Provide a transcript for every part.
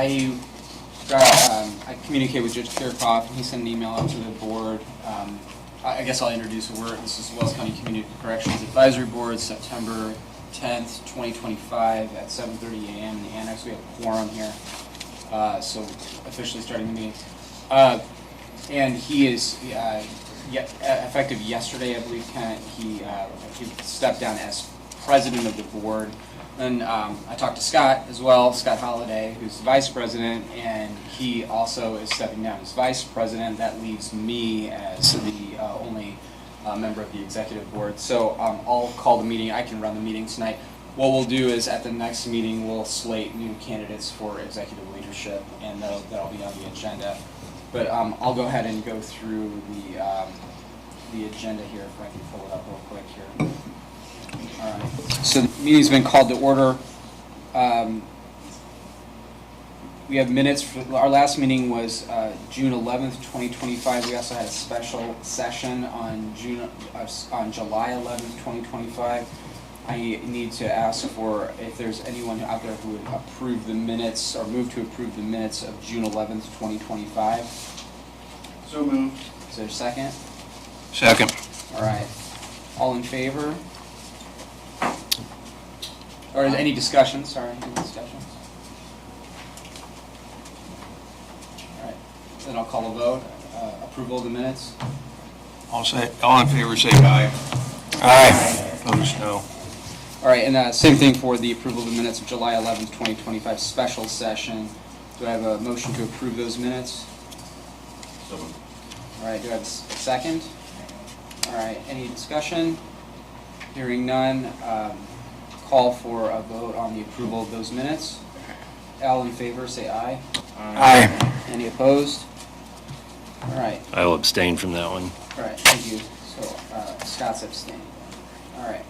I communicate with Judge Kirchhoff, and he sent an email out to the board. I guess I'll introduce it. This is Wells County Community Corrections Advisory Board, September 10th, 2025 at 7:30 a.m. in the annex. We have a quorum here, so officially starting the meeting. And he is effective yesterday, I believe. He stepped down as president of the board. And I talked to Scott as well, Scott Holliday, who's the vice president, and he also is stepping down as vice president. That leaves me as the only member of the executive board. So I'll call the meeting. I can run the meeting tonight. What we'll do is at the next meeting, we'll slate new candidates for executive leadership, and that'll be on the agenda. But I'll go ahead and go through the agenda here, if I can pull it up real quick here. All right. So the meeting's been called to order. We have minutes. Our last meeting was June 11th, 2025. We also had a special session on July 11th, 2025. I need to ask for if there's anyone out there who would approve the minutes or move to approve the minutes of June 11th, 2025. So moved. Is there a second? Second. All right. All in favor? Or any discussion? Sorry, any discussions? All right. Then I'll call a vote. Approval of the minutes? All in favor say aye. Aye. Opposed, no. All right, and same thing for the approval of the minutes of July 11th, 2025 special session. Do I have a motion to approve those minutes? So moved. All right, do I have a second? All right, any discussion? Hearing none, call for a vote on the approval of those minutes. All in favor, say aye. Aye. Any opposed? All right. I will abstain from that one. All right, thank you. So Scott's abstaining. All right.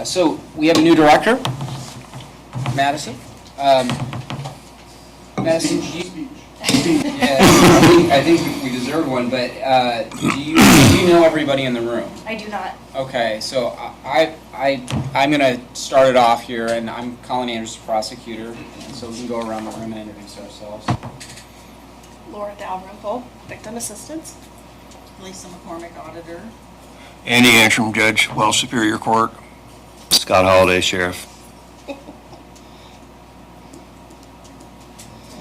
So we have a new director, Madison. Madison, I think we deserve one, but do you know everybody in the room? I do not. Okay, so I'm going to start it off here, and I'm Colin Andrews, prosecutor, and so we can go around the room and introduce ourselves. Laura Dalrymple, victim assistance. Lisa McCormick, auditor. Andy Antrim, Judge, Wells Superior Court. Scott Holliday, Sheriff.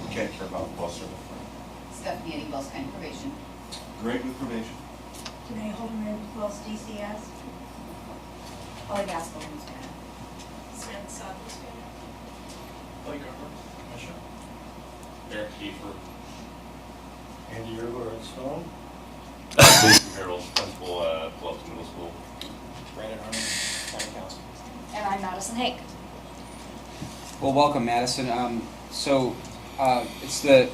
Ken Kirchhoff, Wells Service. Stephanie Eddie, Wells County Probation. Greg with probation. Today, Holderman, Wells DCS. Holly Gaskell, Louisiana. Samantha Sadler's Blake Garber, Commissioner. Eric Kiefer. Andy Erler, Redstone. Harold, Principal at Bluffton Middle School. Brandon Harmon, County Council. And I'm Madison Hake. Well, welcome, Madison. It's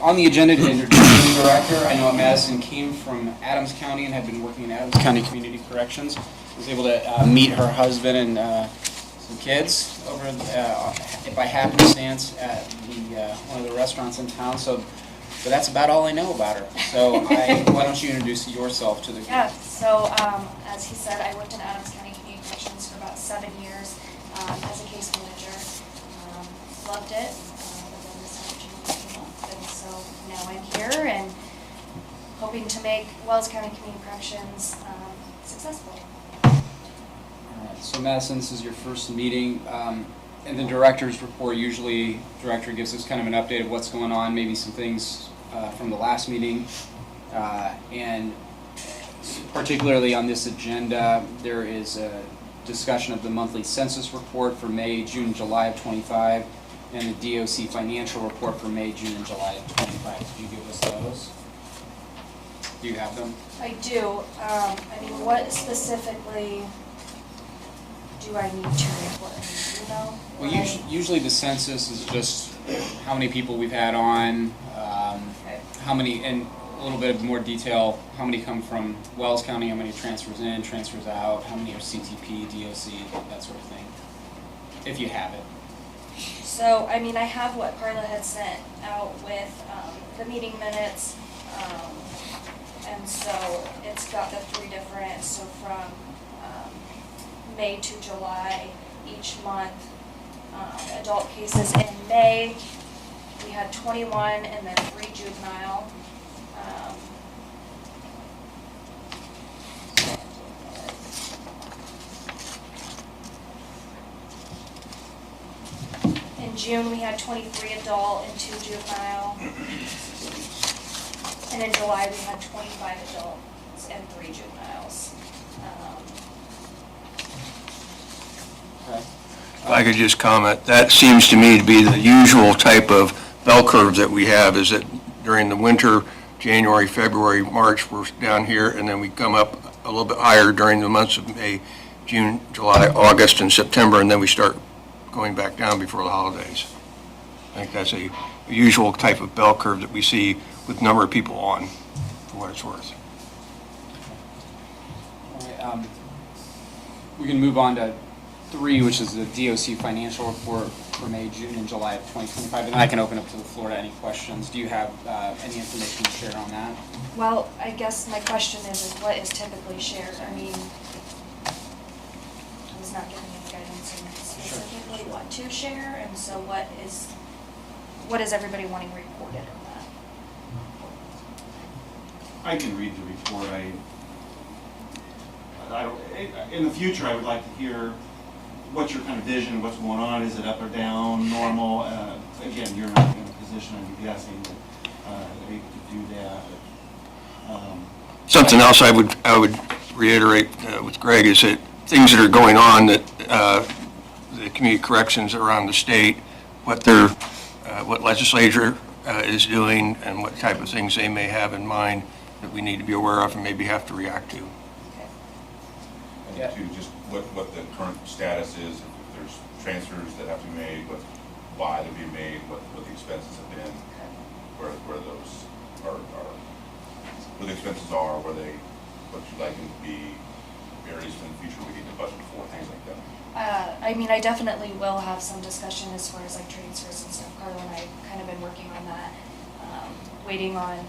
on the agenda to introduce the new director. I know Madison came from Adams County and had been working in Adams County Community Corrections. Was able to meet her husband and some kids over by happenstance at one of the restaurants in town. So that's about all I know about her. So why don't you introduce yourself to the group? Yeah, so as he said, I worked in Adams County Community Corrections for about 7 years as a case manager. Loved it, but then this opportunity came up, and so now I'm here and hoping to make Wells County Community Corrections successful. All right, so Madison, this is your first meeting. In the director's report, usually the director gives us kind of an update of what's going on, maybe some things from the last meeting. And particularly on this agenda, there is a discussion of the monthly census report for May, June, July of 25, and the DOC financial report for May, June, and July of 25. Could you give us those? Do you have them? I do. I mean, what specifically do I need to report? You know? Well, usually the census is just how many people we've had on, how many, and a little bit of more detail, how many come from Wells County, how many transfers in, transfers out, how many are CTP, DOC, that sort of thing, if you have it. So, I mean, I have what Carla had sent out with the meeting minutes, and so it's got the 3 different, so from May to July each month, adult cases in May, we had 21 and then 3 juvenile. In June, we had 23 adult and 2 juvenile. And in July, we had 25 adults and 3 juveniles. Okay. If I could just comment, that seems to me to be the usual type of bell curve that we have, is that during the winter, January, February, March, we're down here, and then we come up a little bit higher during the months of May, June, July, August, and September, and then we start going back down before the holidays. I think that's a usual type of bell curve that we see with number of people on, for what it's worth. All right, we can move on to 3, which is the DOC financial report for May, June, and July of 2025, and then I can open up to the floor to any questions. Do you have any information to share on that? Well, I guess my question is what is typically shared? I mean, I was not given any guidance on specifically what to share, and so what is everybody wanting reported on that? I can read the report. In the future, I would like to hear what's your kind of vision, what's going on, is it up or down, normal? Again, you're not in a position, I'm guessing, that able to do that. Something else I would reiterate with Greg is that things that are going on that the community corrections around the state, what legislature is doing, and what type of things they may have in mind that we need to be aware of and maybe have to react to. Yeah. And to just what the current status is, if there's transfers that have to be made, why they're being made, what the expenses have been, where those are, where the expenses are, what you'd like them to be, areas in the future we need to budget for, things like that. I mean, I definitely will have some discussion as far as like transfers and stuff. Carla and I kind of been working on that, waiting on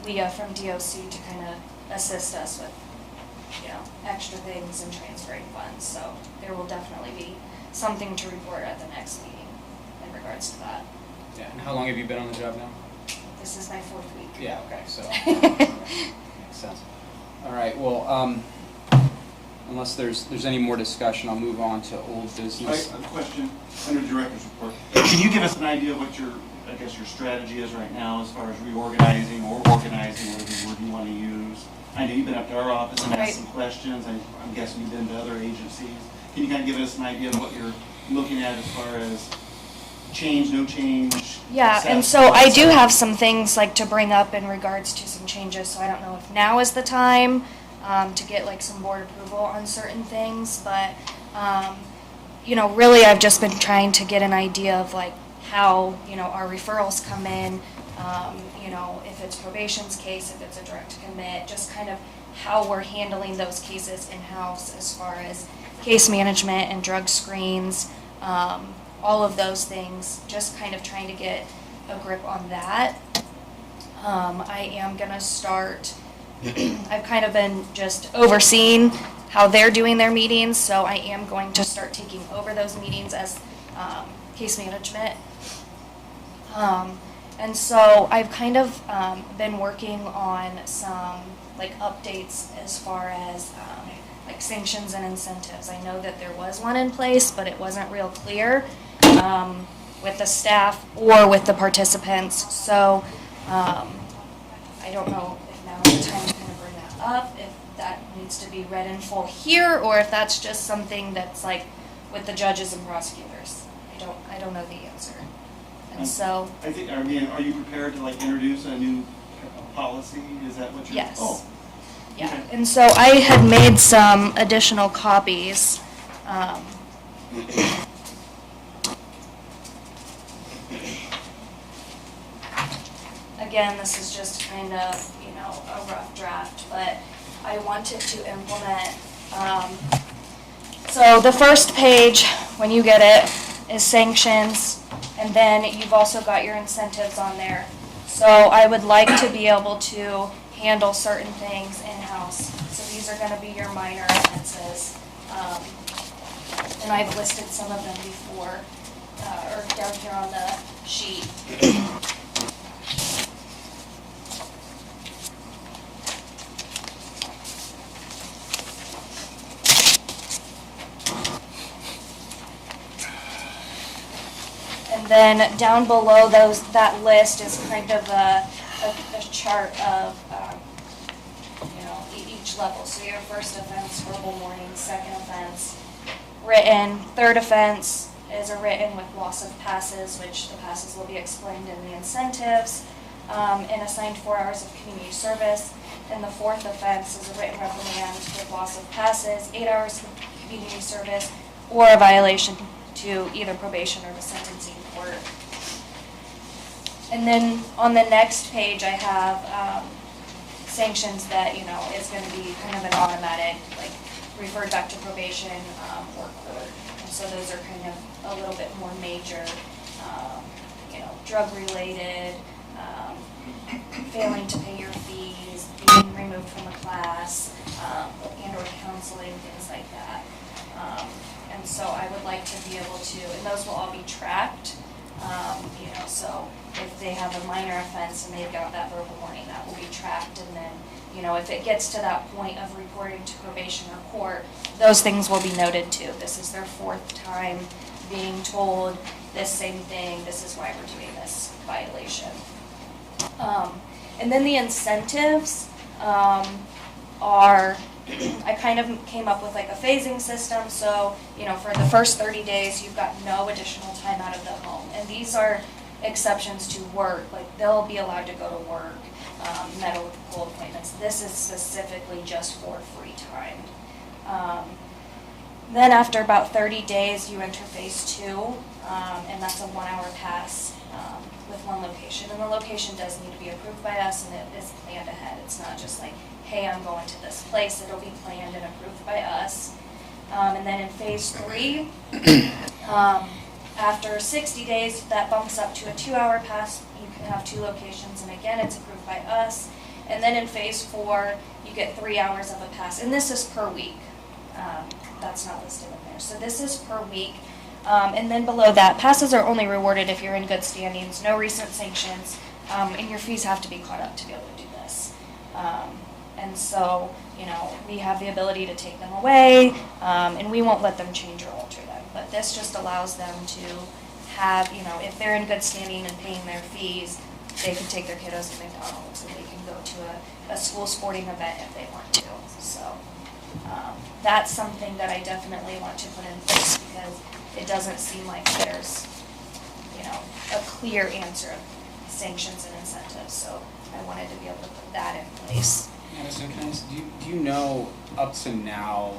Leah from DOC to kind of assist us with, extra things and transferring funds. So there will definitely be something to report at the next meeting in regards to that. Yeah, and how long have you been on the job now? This is my 4th week. Yeah, okay, so, makes sense. All right, well, unless there's any more discussion, I'll move on to old business. A question under director's report. Can you give us an idea of what your strategy is right now as far as reorganizing or organizing, whatever word you want to use? I know you've been up to our office and asked some questions. I'm guessing you've been to other agencies. Can you kind of give us an idea of what you're looking at as far as change, no change? Yeah, and so I do have some things like to bring up in regards to some changes, so I don't know if now is the time to get like some board approval on certain things, but really I've just been trying to get an idea of like how, our referrals come in, if it's probation's case, if it's a direct commit, just kind of how we're handling those cases in-house as far as case management and drug screens, all of those things, just kind of trying to get a grip on that. I am going to start, I've kind of been just overseeing how they're doing their meetings, so I am going to start taking over those meetings as case management. And so I've kind of been working on some like updates as far as like sanctions and incentives. I know that there was one in place, but it wasn't real clear with the staff or with the participants. So I don't know if now is the time to kind of bring that up, if that needs to be read in full here, or if that's just something that's like with the judges and prosecutors. I don't know the answer. And so are you prepared to like introduce a new policy? Is that what you're? Yes. Oh. Yeah, Okay. and so I had made some additional copies. Again, this is just kind of, a rough draft, but I wanted to implement, so the first page, when you get it, is sanctions, and then you've also got your incentives on there. So I would like to be able to handle certain things in-house. So these are going to be your minor offenses. And I've listed some of them before. or down here on the sheet. And then down below that list is kind of a chart of, each level. So your first offense, verbal warning, second offense, written, third offense is a written with loss of passes, which the passes will be explained in the incentives, and assigned 4 hours of community service. And the fourth offense is a written reprimand with loss of passes, 8 hours of community service, or a violation to either probation or the sentencing court. And then on the next page, I have sanctions that, is going to be kind of an automatic, like referred back to probation or court. And so those are kind of a little bit more major, drug-related, failing to pay your fees, being removed from a class, and or counseling, things like that. And so I would like to be able to, and those will all be tracked, so if they have a minor offense and they've got that verbal warning, that will be tracked. And then, if it gets to that point of reporting to probation or court, those things will be noted too. This is their fourth time being told this same thing, this is why we're doing this violation. And then the incentives are, I kind of came up with like a phasing system. So, for the first 30 days, you've got no additional time out of the home. And these are exceptions to work, like they'll be allowed to go to work, medical appointments. This is specifically just for free time. Then after about 30 days, you enter phase 2, and that's a 1 hour pass with one location. And the location does need to be approved by us, and it is planned ahead. It's not just like, hey, I'm going to this place. It'll be planned and approved by us. And then in phase 3, after 60 days, that bumps up to a 2 hour pass. You can have 2 locations, and again, it's approved by us. And then in phase 4, you get 3 hours of a pass, and this is per week. That's not listed in there. So this is per week. And then below that, passes are only rewarded if you're in good standings, no recent sanctions, and your fees have to be caught up to be able to do this. And so, we have the ability to take them away, and we won't let them change or alter them. But this just allows them to have, if they're in good standing and paying their fees, they can take their kiddos to McDonald's, and they can go to a school sporting event if they want to. So that's something that I definitely want to put in place, because it doesn't seem like there's, a clear answer of sanctions and incentives. So I wanted to be able to put that in place. Madison, can I ask, do you know up to now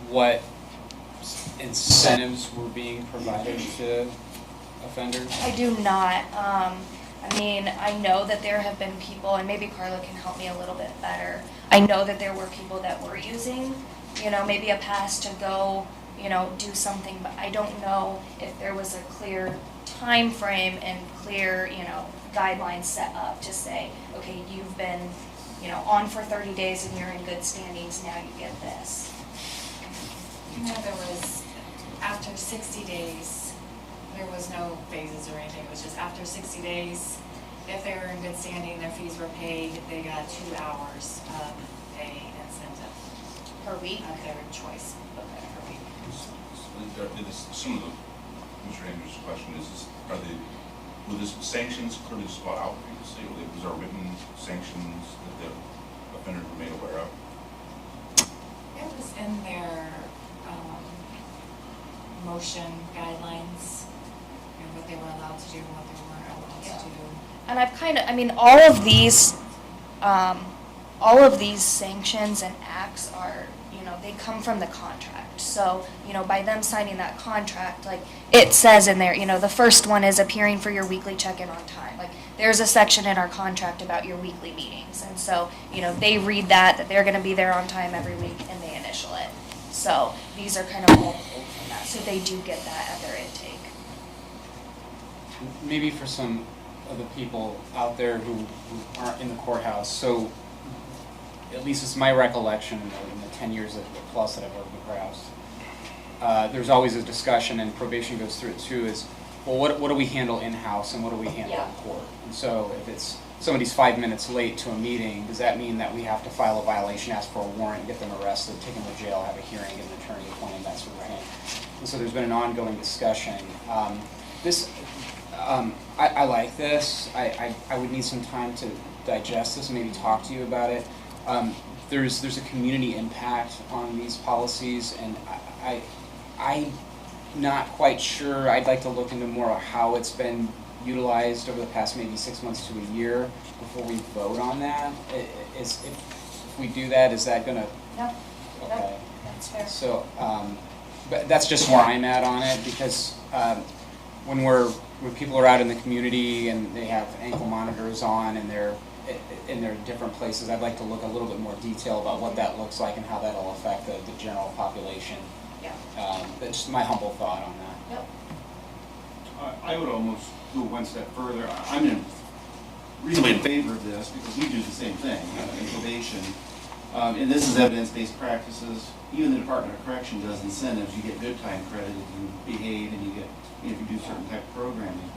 what incentives were being provided to offenders? I do not. I know that there have been people, and maybe Carla can help me a little bit better. I know that there were people that were using, maybe a pass to go, do something, but I don't know if there was a clear time frame and clear, guidelines set up to say, okay, you've been, on for 30 days and you're in good standings, now you get this. There was, after 60 days, there was no phases or anything. It was just after 60 days, if they were in good standing, their fees were paid, they got 2 hours of a incentive. Per week? Of their choice. Okay, per week. Some of the, Mr. Andrews' question is, were the sanctions clearly spelled out previously? Was there written sanctions that the offenders were made aware of? It was in their motion guidelines, what they were allowed to do and what they weren't allowed to do. And all of these sanctions and acts are, they come from the contract. So, by them signing that contract, like it says in there, the first one is appearing for your weekly check-in on time. Like there's a section in our contract about your weekly meetings. And so, they read that they're going to be there on time every week, and they initial it. So these are kind of all pulled from that. So they do get that at their intake. Maybe for some of the people out there who aren't in the courthouse, so at least it's my recollection in the 10 years plus that I've worked in the courthouse, there's always a discussion, and probation goes through it too, is, well, what do we handle in-house and what do we handle Yeah. in court? And so if it's somebody's 5 minutes late to a meeting, does that mean that we have to file a violation, ask for a warrant, get them arrested, take them to jail, have a hearing, get an attorney appointed, that sort of thing? And so there's been an ongoing discussion. I like this. I would need some time to digest this and maybe talk to you about it. There's a community impact on these policies, and I'm not quite sure. I'd like to look into more of how it's been utilized over the past maybe 6 months to a year before we vote on that. If we do that, is that gonna? No, Okay. that's fair. So, but that's just where I'm at on it, because when people are out in the community and they have ankle monitors on and they're in their different places, I'd like to look a little bit more detail about what that looks like and how that'll affect the general population. Yeah. That's just my humble thought on that. Yep. I would almost go one step further. I'm reasonably in favor of this because we do the same thing in probation. And this is evidence-based practices. Even the Department of Correction does incentives. You get good time credit if you behave and you get, if you do certain type of programming.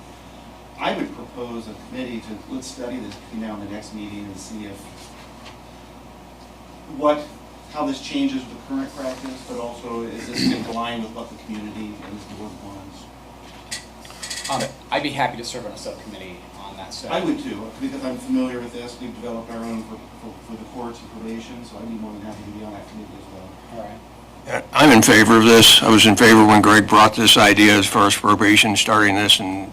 I would propose a committee to, let's study this between now and the next meeting and see if how this changes with the current practice, but also is this in line with what the community and the board wants. I'd be happy to serve on a subcommittee on that stuff. I would too, because I'm familiar with this. We've developed our own for the courts and probation, so I'd be more than happy to be on that committee as well. All right. I'm in favor of this. I was in favor when Greg brought this idea as far as probation, starting this in,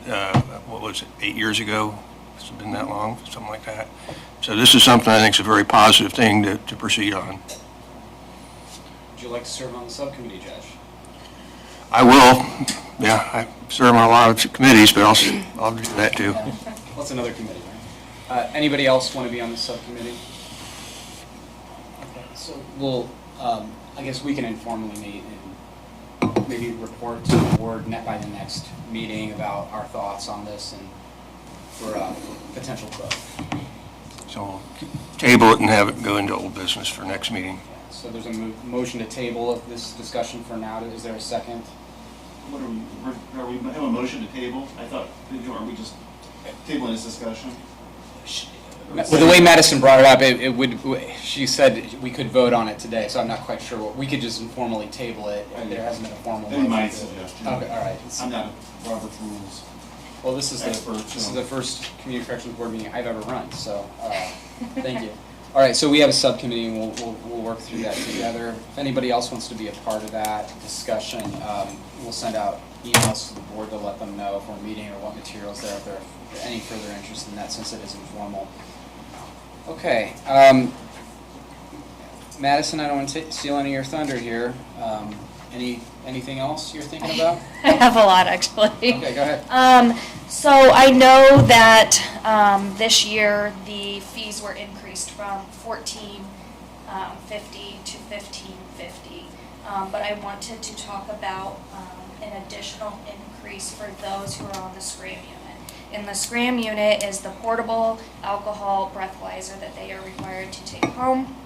what was it, 8 years ago? It's been that long, something like that. So this is something I think is a very positive thing to proceed on. Would you like to serve on the subcommittee, Judge? I will. Yeah, I serve on a lot of committees, but I'll do that too. What's another committee, right? Anybody else want to be on the subcommittee? Okay, so we'll, I guess we can informally meet and maybe report to the board by the next meeting about our thoughts on this and for potential vote. So we'll table it and have it go into old business for next meeting. So there's a motion to table this discussion for now. Is there a second? What are we have a motion to table? I thought, are we just tabling this discussion? Well, the way Madison brought it up, she said we could vote on it today, so I'm not quite sure. We could just informally table it. There hasn't been a formal That'd be my motion. suggestion. Okay, all right. I'm not a Robert's rules. Well, this is Expert, the first community corrections board meeting I've ever run, so thank you. All right, so we have a subcommittee, and we'll work through that together. If anybody else wants to be a part of that discussion, we'll send out emails to the board to let them know if we're meeting or what materials there, if there's any further interest in that, since it is informal. Okay, Madison, I don't want to steal any of your thunder here. Anything else you're thinking about? I have a lot, actually. Okay, go ahead. So I know that this year the fees were increased from $14.50 to $15.50. But I wanted to talk about an additional increase for those who are on the Scram unit. And the Scram unit is the portable alcohol breathalyzer that they are required to take home.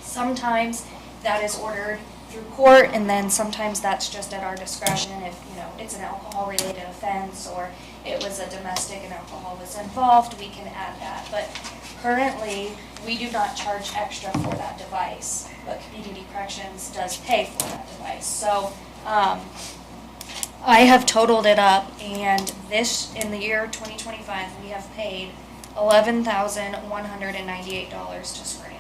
Sometimes that is ordered through court, and then sometimes that's just at our discretion if, it's an alcohol-related offense or it was a domestic and alcohol was involved, we can add that. But currently, we do not charge extra for that device, but Community Corrections does pay for that device. So I have totaled it up, and in the year 2025, we have paid $11,198 to Scram.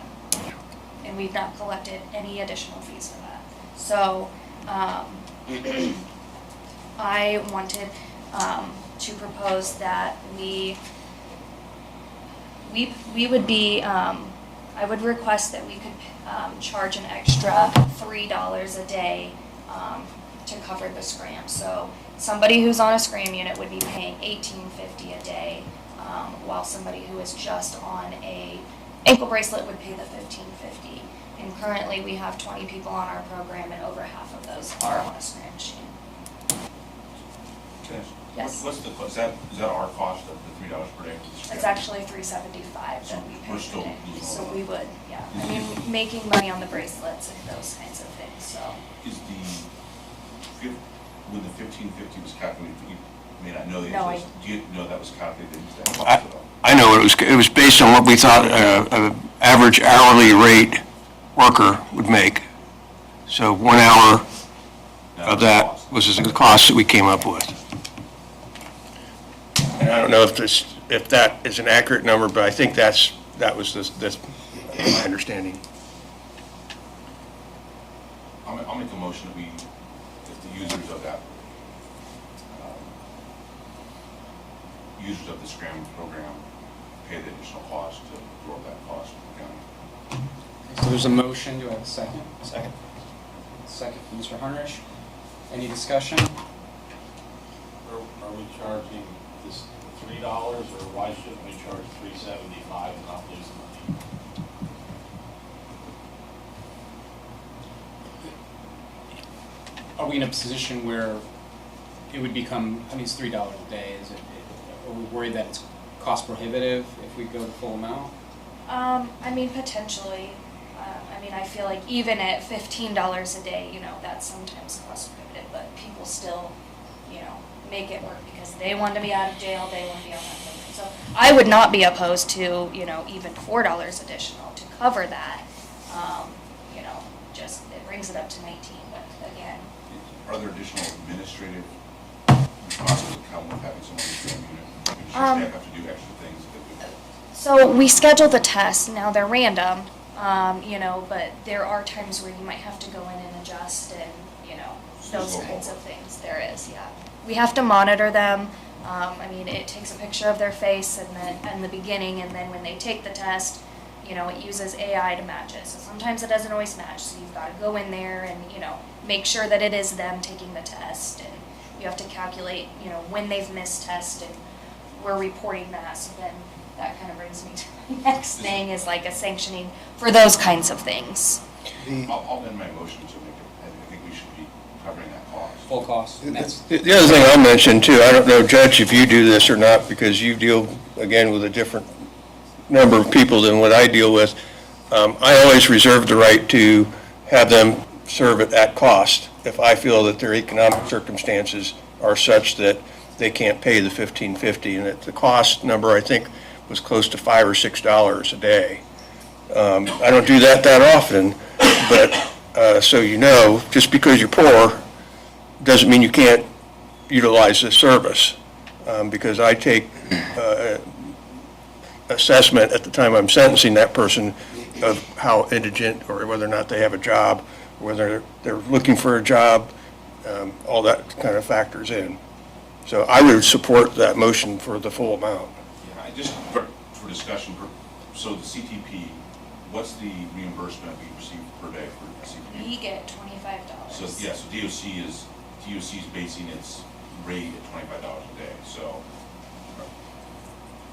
And we've not collected any additional fees for that. So I wanted to propose that we would be, I would request that we could charge an extra $3 a day to cover the Scram. So somebody who's on a Scram unit would be paying $18.50 a day, while somebody who is just on a ankle bracelet would pay the $15.50. And currently we have 20 people on our program, and over half of those are on a Scram machine. Yes. What's the cost? Is that our cost of the $3 per day? It's actually $3.75 that we pay We're still today. losing So a lot. we would, yeah. I mean, making money on the bracelets and those kinds of things, so. Is when the 1550 was calculated, you may not know the No, answer. Do you know that was calculated into that cost I- at all? I know it was based on what we thought an average hourly rate worker would make. So 1 hour of that was the cost that we came up with. And I don't know if that is an accurate number, but I think that was that's my understanding. I'll make a motion that if the users of that, users of the Scram program pay the additional cost to absorb that cost for the county. So there's a motion, do I have a second? Second. Second from Mr. Harnish. Any discussion? Are we charging this $3, or why shouldn't we charge $3.75 and not lose money? Are we in a position where it would become, I mean, it's $3 a day, are we worried that it's cost prohibitive if we go the full amount? I mean, potentially. I mean, I feel like even at $15 a day, you know, that's sometimes cost prohibitive, but people still, you know, make it work because they want to be out of jail, they want to be on that program. So I would not be opposed to, you know, even $4 additional to cover that. You know, just, it brings it up to 19, but again. Are there additional administrative costs that come with having someone in the Scram unit? Does your staff have to do extra things that would? So we schedule the tests. Now they're random, you know, but there are times where you might have to go in and adjust and, you know, those kinds of things. There is, yeah. We have to monitor them. I mean, it takes a picture of their face and then in the beginning, and then when they take the test, you know, it uses AI to match it. So sometimes it doesn't always match. So you've got to go in there and, you know, make sure that it is them taking the test, and you have to calculate, you know, when they've missed test, and we're reporting that. So then that kind of brings me to the next thing is like a sanctioning for those kinds of things. I'll amend my motion to make it, I think we should be covering that cost. Full cost? And that's- The other thing I'll mention too, I don't know, Judge, if you do this or not, because you deal, again, with a different number of people than what I deal with. I always reserve the right to have them serve at that cost if I feel that their economic circumstances are such that they can't pay the $15.50, and that the cost number, I think, was close to $5 or $6 a day. I don't do that often, but so you know, just because you're poor doesn't mean you can't utilize this service, because I take assessment at the time I'm sentencing that person of how indigent or whether or not they have a job, whether they're looking for a job, all that kind of factors in. So I would support that motion for the full amount. Yeah, just for discussion, so the CTP, what's the reimbursement we receive per day for CTP? We get $25. So, yeah, so DOC is basing its rate at $25 a day, so,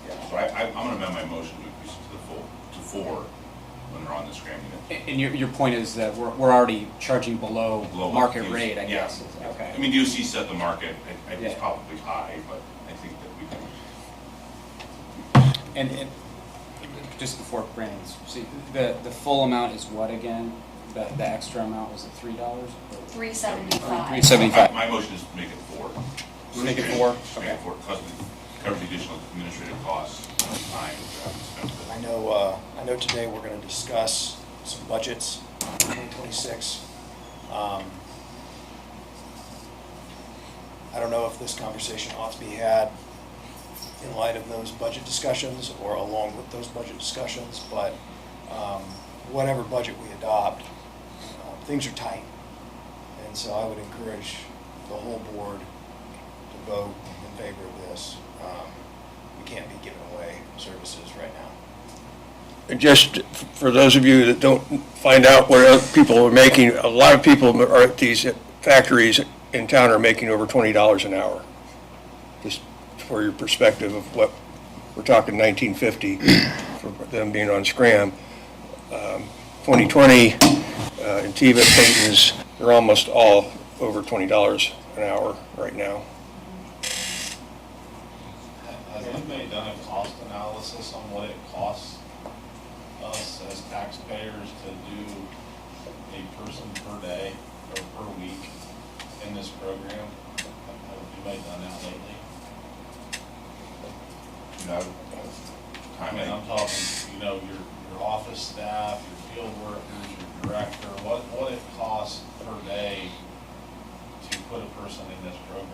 yeah, so I'm gonna amend my motion to increase it to 4 when they're on the Scram unit. And your point is that we're already charging below Below market DOC, rate, I yeah. guess. Okay. I mean, DOC set the market, it's Yeah. probably high, but I think that we can. And just before Brandon's, see, the full amount is what again? The extra amount, was it $3? $3.75. $3.75. My motion is to make it 4. Make it 4? Just make it 4, cover the additional administrative costs, time that have to spend with it. I know today we're going to discuss some budgets, 2026. I don't know if this conversation ought to be had in light of those budget discussions or along with those budget discussions, but whatever budget we adopt, things are tight. And so I would encourage the whole board to vote in favor of this. We can't be giving away services right now. Just for those of you that don't find out what other people are making, a lot of people are at these factories in town are making over $20 an hour. Just for your perspective of what, we're talking 1950 for them being on Scram. 2020, in Tiva, Peyton's, they're almost all over $20 an hour right now. Has anybody done a cost analysis on what it costs us as taxpayers to do a person per day or per week in this program? Have you might done that lately? You know, I mean, I'm talking, you know, your office staff, your field workers, your director, what it costs per day to put a person in this program?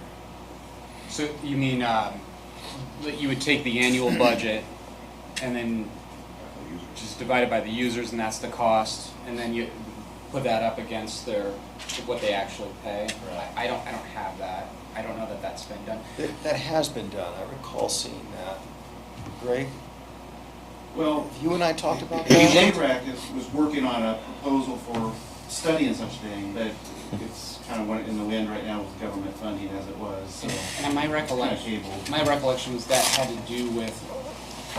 So you mean, that you would take the annual budget and then just divide it by the users, and that's the cost, and then you put that up against what they actually pay? Right. I don't have that. I don't know that that's been done. That has been done. I recall seeing that. Greg, Well, you and I talked about the that? JRAC was working on a proposal for studying such thing, but it's kind of went in the wind right now with government funding as it was, so. And my Kind of recollection, tabled. was that had to do with,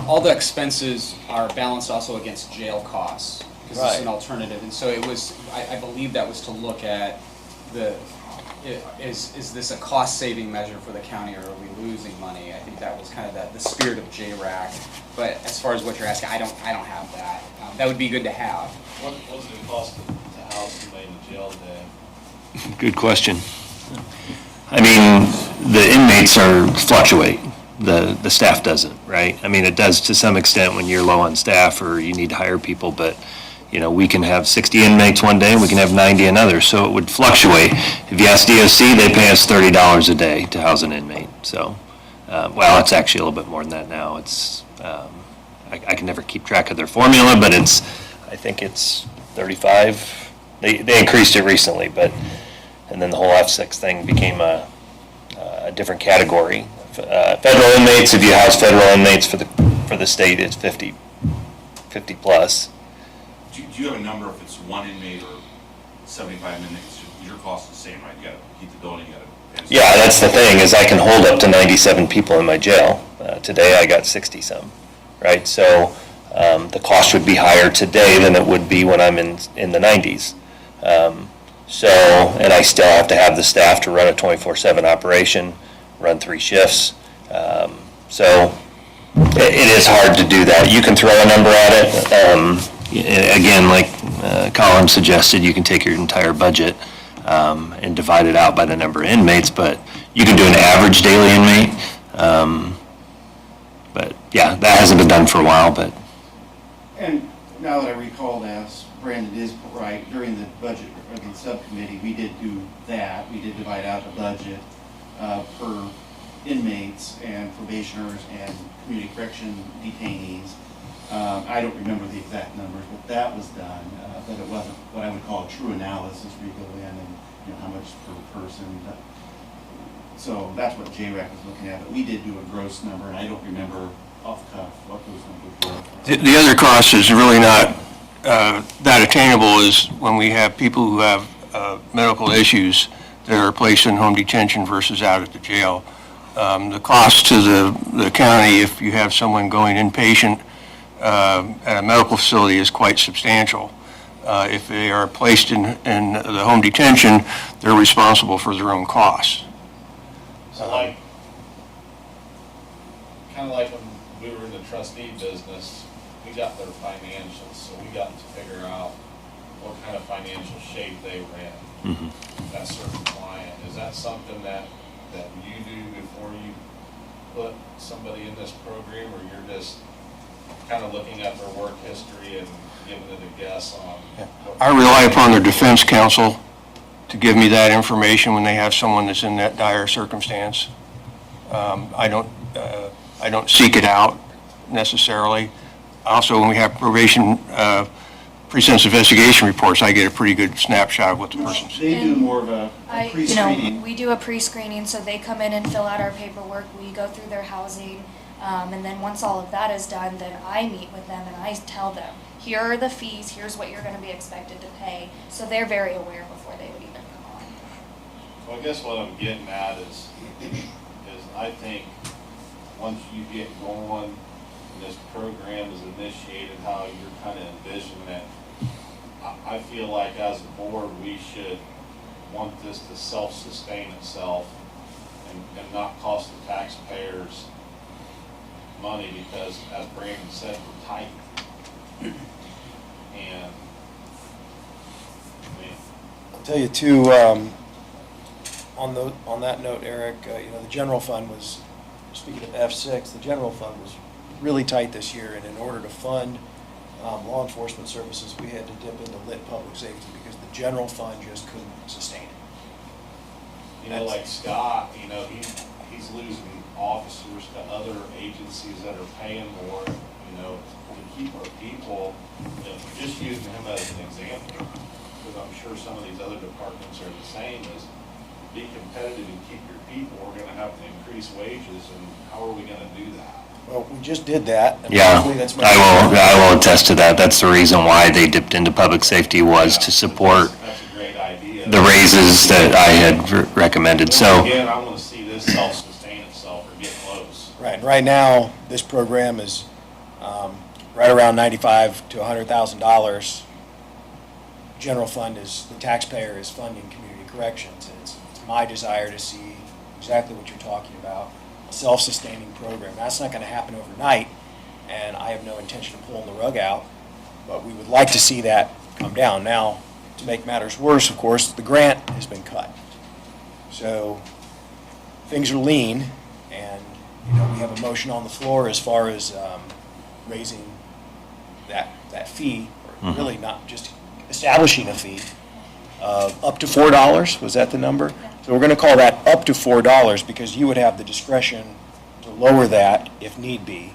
all the expenses are balanced also against jail costs, because it's Right. an alternative. And so it was, I believe that was to look at is this a cost-saving measure for the county, or are we losing money? I think that was kind of the spirit of JRAC. But as far as what you're asking, I don't have that. That would be good to have. What does it cost to house somebody in the jail today? Good question. I mean, the inmates fluctuate. The staff doesn't, right? I mean, it does to some extent when you're low on staff or you need to hire people, but, you know, we can have 60 inmates one day and we can have 90 another, so it would fluctuate. If you ask DOC, they pay us $30 a day to house an inmate, so, well, it's actually a little bit more than that now. It's, I can never keep track of their formula, but I think it's 35. They increased it recently, but, and then the whole F6 thing became a different category. Federal inmates, if you house federal inmates for the state, it's 50 plus. Do you have a number if it's one inmate or 75 inmates? Your cost is the same, right? You gotta keep the building, you gotta. Yeah, that's the thing, is I can hold up to 97 people in my jail. Today I got 60 some, right? So the cost would be higher today than it would be when I'm in the 90s. So, and I still have to have the staff to run a 24/7 operation, run 3 shifts. So it is hard to do that. You can throw a number at it. Again, like Colin suggested, you can take your entire budget and divide it out by the number of inmates, but you can do an average daily inmate. But yeah, that hasn't been done for a while, but. And now that I recall this, Brandon is right, during the budget, or the subcommittee, we did do that. We did divide out the budget per inmates and probationers and community correction detainees. I don't remember the exact numbers, but that was done. But it wasn't what I would call a true analysis where you go in and, you know, how much per person. So that's what JRAC was looking at. But we did do a gross number, and I don't remember off the cuff what those numbers were. The other cost is really not that attainable, is when we have people who have medical issues that are placed in home detention versus out at the jail. The cost to the county, if you have someone going inpatient at a medical facility, is quite substantial. If they are placed in the home detention, they're responsible for their own costs. So like, kind of like when we were in the trustee business, we got their financials, so we got to figure out what kind of financial shape they were in. Mm-hmm. That certain client, is that something that you do before you put somebody in this program, or you're just kind of looking at their work history and giving it a guess on? I rely upon their defense counsel to give me that information when they have someone that's in that dire circumstance. I don't seek it out necessarily. Also, when we have probation pre-sentence investigation reports, I get a pretty good snapshot of what the person's. They do more of a pre-screening. We do a pre-screening, so they come in and fill out our paperwork, we go through their housing, and then once all of that is done, then I meet with them and I tell them, here are the fees, here's what you're gonna be expected to pay, so they're very aware before they would even come on. Well, I guess what I'm getting at is I think once you get going, and this program is initiated, how you're kind of envisioning it, I feel like as a board, we should want this to self-sustain itself and not cost the taxpayers money, because as Brandon said, we're tight. And, I mean, I'll tell you too, On that note, Eric, the general fund was, speaking of F6, the general fund was really tight this year, and in order to fund law enforcement services, we had to dip into lit public safety because the general fund just couldn't sustain it. You know, like Scott, he's losing officers to other agencies that are paying more, to keep our people, just using him as an example, because I'm sure some of these other departments are the same, is be competitive and keep your people, we're gonna have to increase wages, and how are we gonna do that? Well, we just did that. And Yeah, hopefully that's I will attest to that. That's the reason why they dipped into public safety was to support That's a great idea. the raises that I had recommended, so. Again, I wanna see this self-sustain itself or get close. Right, and right now, this program is right around $95,000 to $100,000. General fund is, the taxpayer is funding community corrections, and it's my desire to see exactly what you're talking about, a self-sustaining program. That's not going to happen overnight, and I have no intention of pulling the rug out, but we would like to see that come down. Now, to make matters worse, of course, the grant has been cut. So things are lean, and we have a motion on the floor as far as raising that fee, or really not just establishing a fee of up to $4. Was that the number? So we're going to call that up to $4 because you would have the discretion to lower that if need be.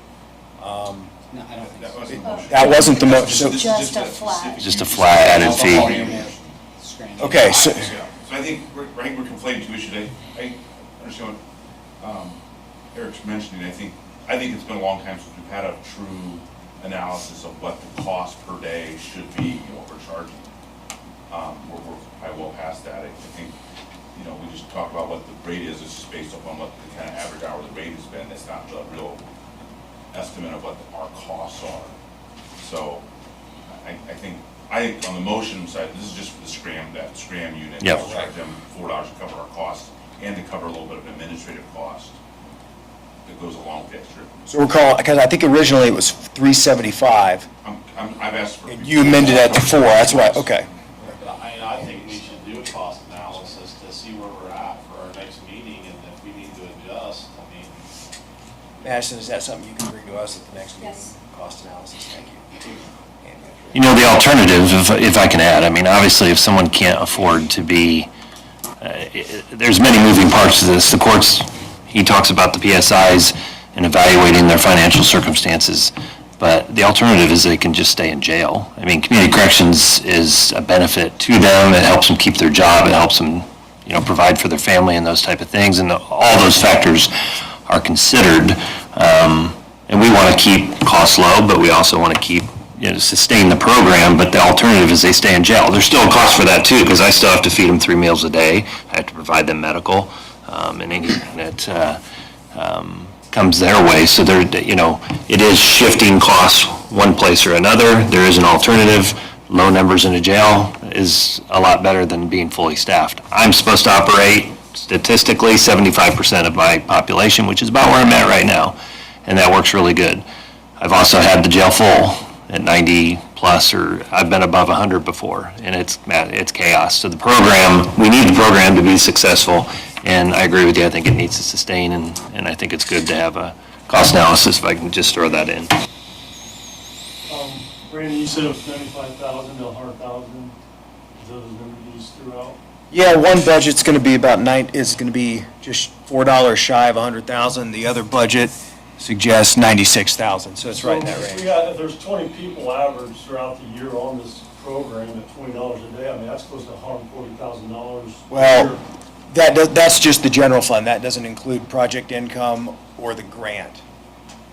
No, I don't think That so. wasn't the motion. That wasn't the motion. So, Just a flat. Just a flat added fee. okay, so So I think we're conflating two issues. I understand what Eric's mentioning. I think it's been a long time since we've had a true analysis of what the cost per day should be, what we're charging. We're probably well past that. I think, we just talked about what the rate is. It's just based upon what the kind of average hourly rate has been. It's not the real estimate of what our costs are. So I think on the motion side, this is just for the Scram unit. Yep. We'll charge them $4 to cover our costs and to cover a little bit of administrative cost that goes along with the extra. So we're calling, because I think originally it was $375, I've asked for. and you amended that to $4. That's right. Okay. I think we should do a cost analysis to see where we're at for our next meeting, and if we need to adjust, Madison, is that something you can bring to us at the next meeting? Yes. Cost analysis. Thank you. The alternative, if I can add, obviously, if someone can't afford to be, there's many moving parts to this. The courts, he talks about the PSIs and evaluating their financial circumstances, but the alternative is they can just stay in jail. Community corrections is a benefit to them. It helps them keep their job. It helps them, provide for their family and those type of things, and all those factors are considered. And we want to keep costs low, but we also want to keep, sustain the program, but the alternative is they stay in jail. There's still a cost for that too, because I still have to feed them 3 meals a day. I have to provide them medical, and anything that comes their way. So it is shifting costs one place or another. There is an alternative. Low numbers in a jail is a lot better than being fully staffed. I'm supposed to operate statistically 75% of my population, which is about where I'm at right now, and that works really good. I've also had the jail full at 90 plus, or I've been above 100 before, and it's chaos. So we need the program to be successful, and I agree with you. I think it needs to sustain, and I think it's good to have a cost analysis, if I can just throw that in. Brandon, you said it was 95,000 to 100,000. Is those numbers used throughout? Yeah, one budget's going to be is going to be just $4 shy of 100,000. The other budget suggests 96,000, so it's right in that range. If there's 20 people average throughout the year on this program at $20 a day, that's close to $140,000. Well, that's just the general fund. That doesn't include project income or the grant.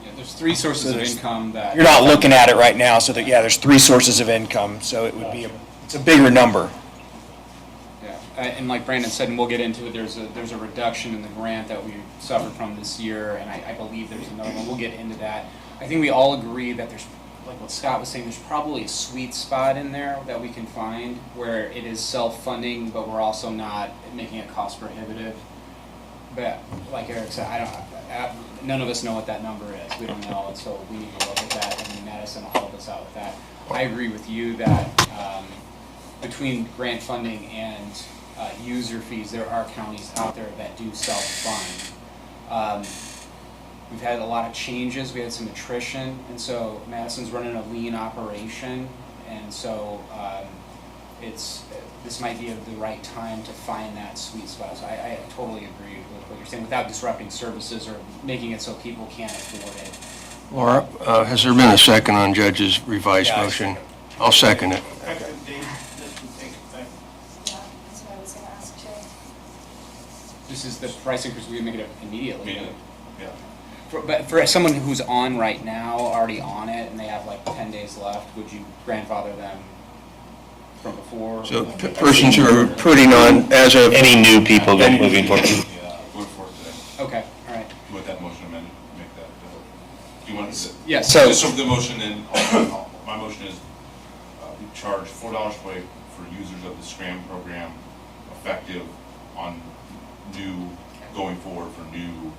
Yeah, there's 3 sources of income that. You're not looking at it right now, so there's 3 sources of income, so it would be it's a bigger number. Yeah, and like Brandon said, and we'll get into it, there's a reduction in the grant that we suffered from this year, and I believe there's another one. We'll get into that. I think we all agree that there's, like what Scott was saying, there's probably a sweet spot in there that we can find where it is self-funding, but we're also not making it cost prohibitive. But like Eric said, none of us know what that number is. We don't know it, so we need to look at that, and Madison will help us out with that. I agree with you that between grant funding and user fees, there are counties out there that do self-fund. We've had a lot of changes, we had some attrition, and so Madison's running a lean operation, and so this might be the right time to find that sweet spot. So I totally agree with what you're saying, without disrupting services or making it so people can't afford it. Laura, has there been a second on Judge's revised Yeah, I motion? I'll second it. Dave, thank you. Yeah, that's what I was gonna ask too. This is the price increase, we can make it immediately. Yeah. But for someone who's on right now, already on it, and they have like 10 days left, would you grandfather them from before? So persons who are putting on as of, Any new people go moving forward? Yeah, going forward today. Okay, all right. Do you want that motion amended, make that, do you want to? Yeah, So the motion then, my motion is, we charge $4 per way for users of the Scram program, effective on new, going forward for new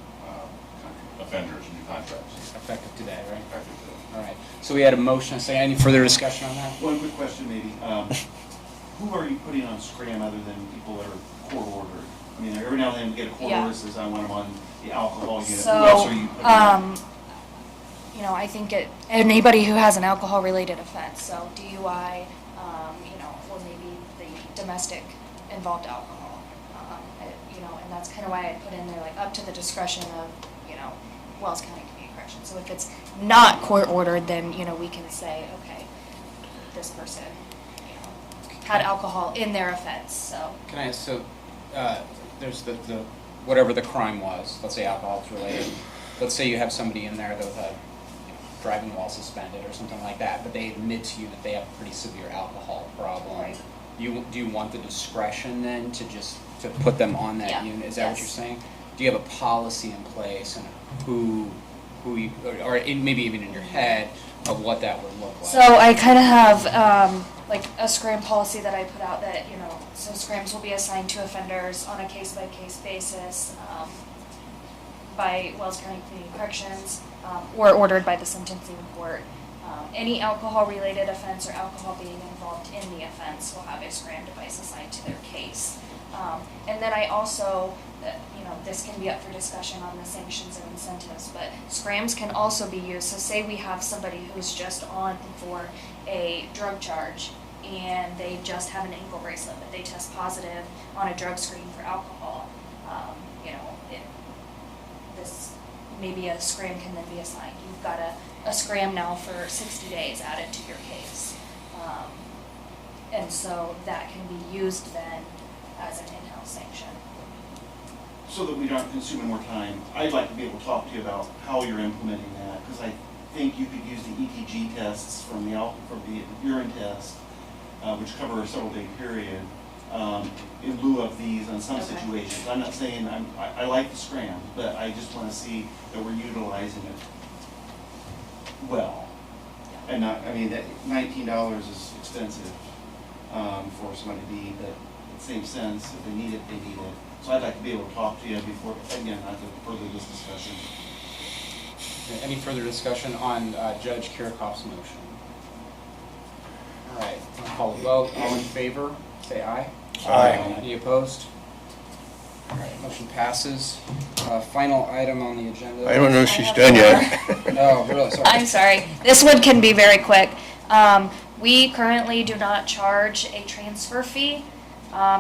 offenders, new contracts. Effective today, right? Effective today. All right. So we had a motion, say, any further discussion on that? One quick question maybe. Who are you putting on Scram other than people that are court ordered? I mean, every now and then we get a court Yeah. order that says, I want them on the alcohol unit. Who So, else are you putting on? you know, I think anybody who has an alcohol-related offense, so DUI, you know, or maybe the domestic involved alcohol. You know, and that's kind of why I put in there, like, up to the discretion of, you know, Wells County Community Corrections. So if it's not court-ordered, then, you know, we can say, okay, this person, you know, had alcohol in their offense, so. Can I, so, there's the whatever the crime was, let's say alcohol related. Let's say you have somebody in there that had driving while suspended or something like that, but they admit to you that they have a pretty severe alcohol problem. Right. Do you want the discretion then to just, to put them on that Yeah, unit? Is that what you're yes. saying? Do you have a policy in place and who you, or maybe even in your head of what that would look like? So I kind of have like a scram policy that I put out that, you know, so scrams will be assigned to offenders on a case-by-case basis by Wells County Community Corrections or ordered by the sentencing court. Any alcohol-related offense or alcohol being involved in the offense will have a scram device assigned to their case. And then I also, you know, this can be up for discussion on the sanctions and incentives, but scrams can also be used. So say we have somebody who's just on for a drug charge and they just have an ankle bracelet, but they test positive on a drug screen for alcohol. You know, maybe a scram can then be assigned. You've got a scram now for 60 days added to your case. And so that can be used then as an in-house sanction. So that we aren't consuming more time, I'd like to be able to talk to you about how you're implementing that, because I think you could use the ETG tests from the urine test, which cover a several-day period, in lieu of these on some Okay. situations. I'm not saying I like the scram, but I just want to see that we're utilizing it well. And not, I mean, that $19 is expensive for somebody to be, but in the same sense, if they need it, they need it. So I'd like to be able to talk to you before, again, not to further this discussion. Okay, any further discussion on Judge Kirchhoff's motion? All right, I'll call a vote. All in favor, say aye. Aye. Any opposed? All right, motion passes. Final item on the agenda. I don't know if I she's have done more. yet. Oh, really, sorry. I'm sorry. This one can be very quick. We currently do not charge a transfer fee.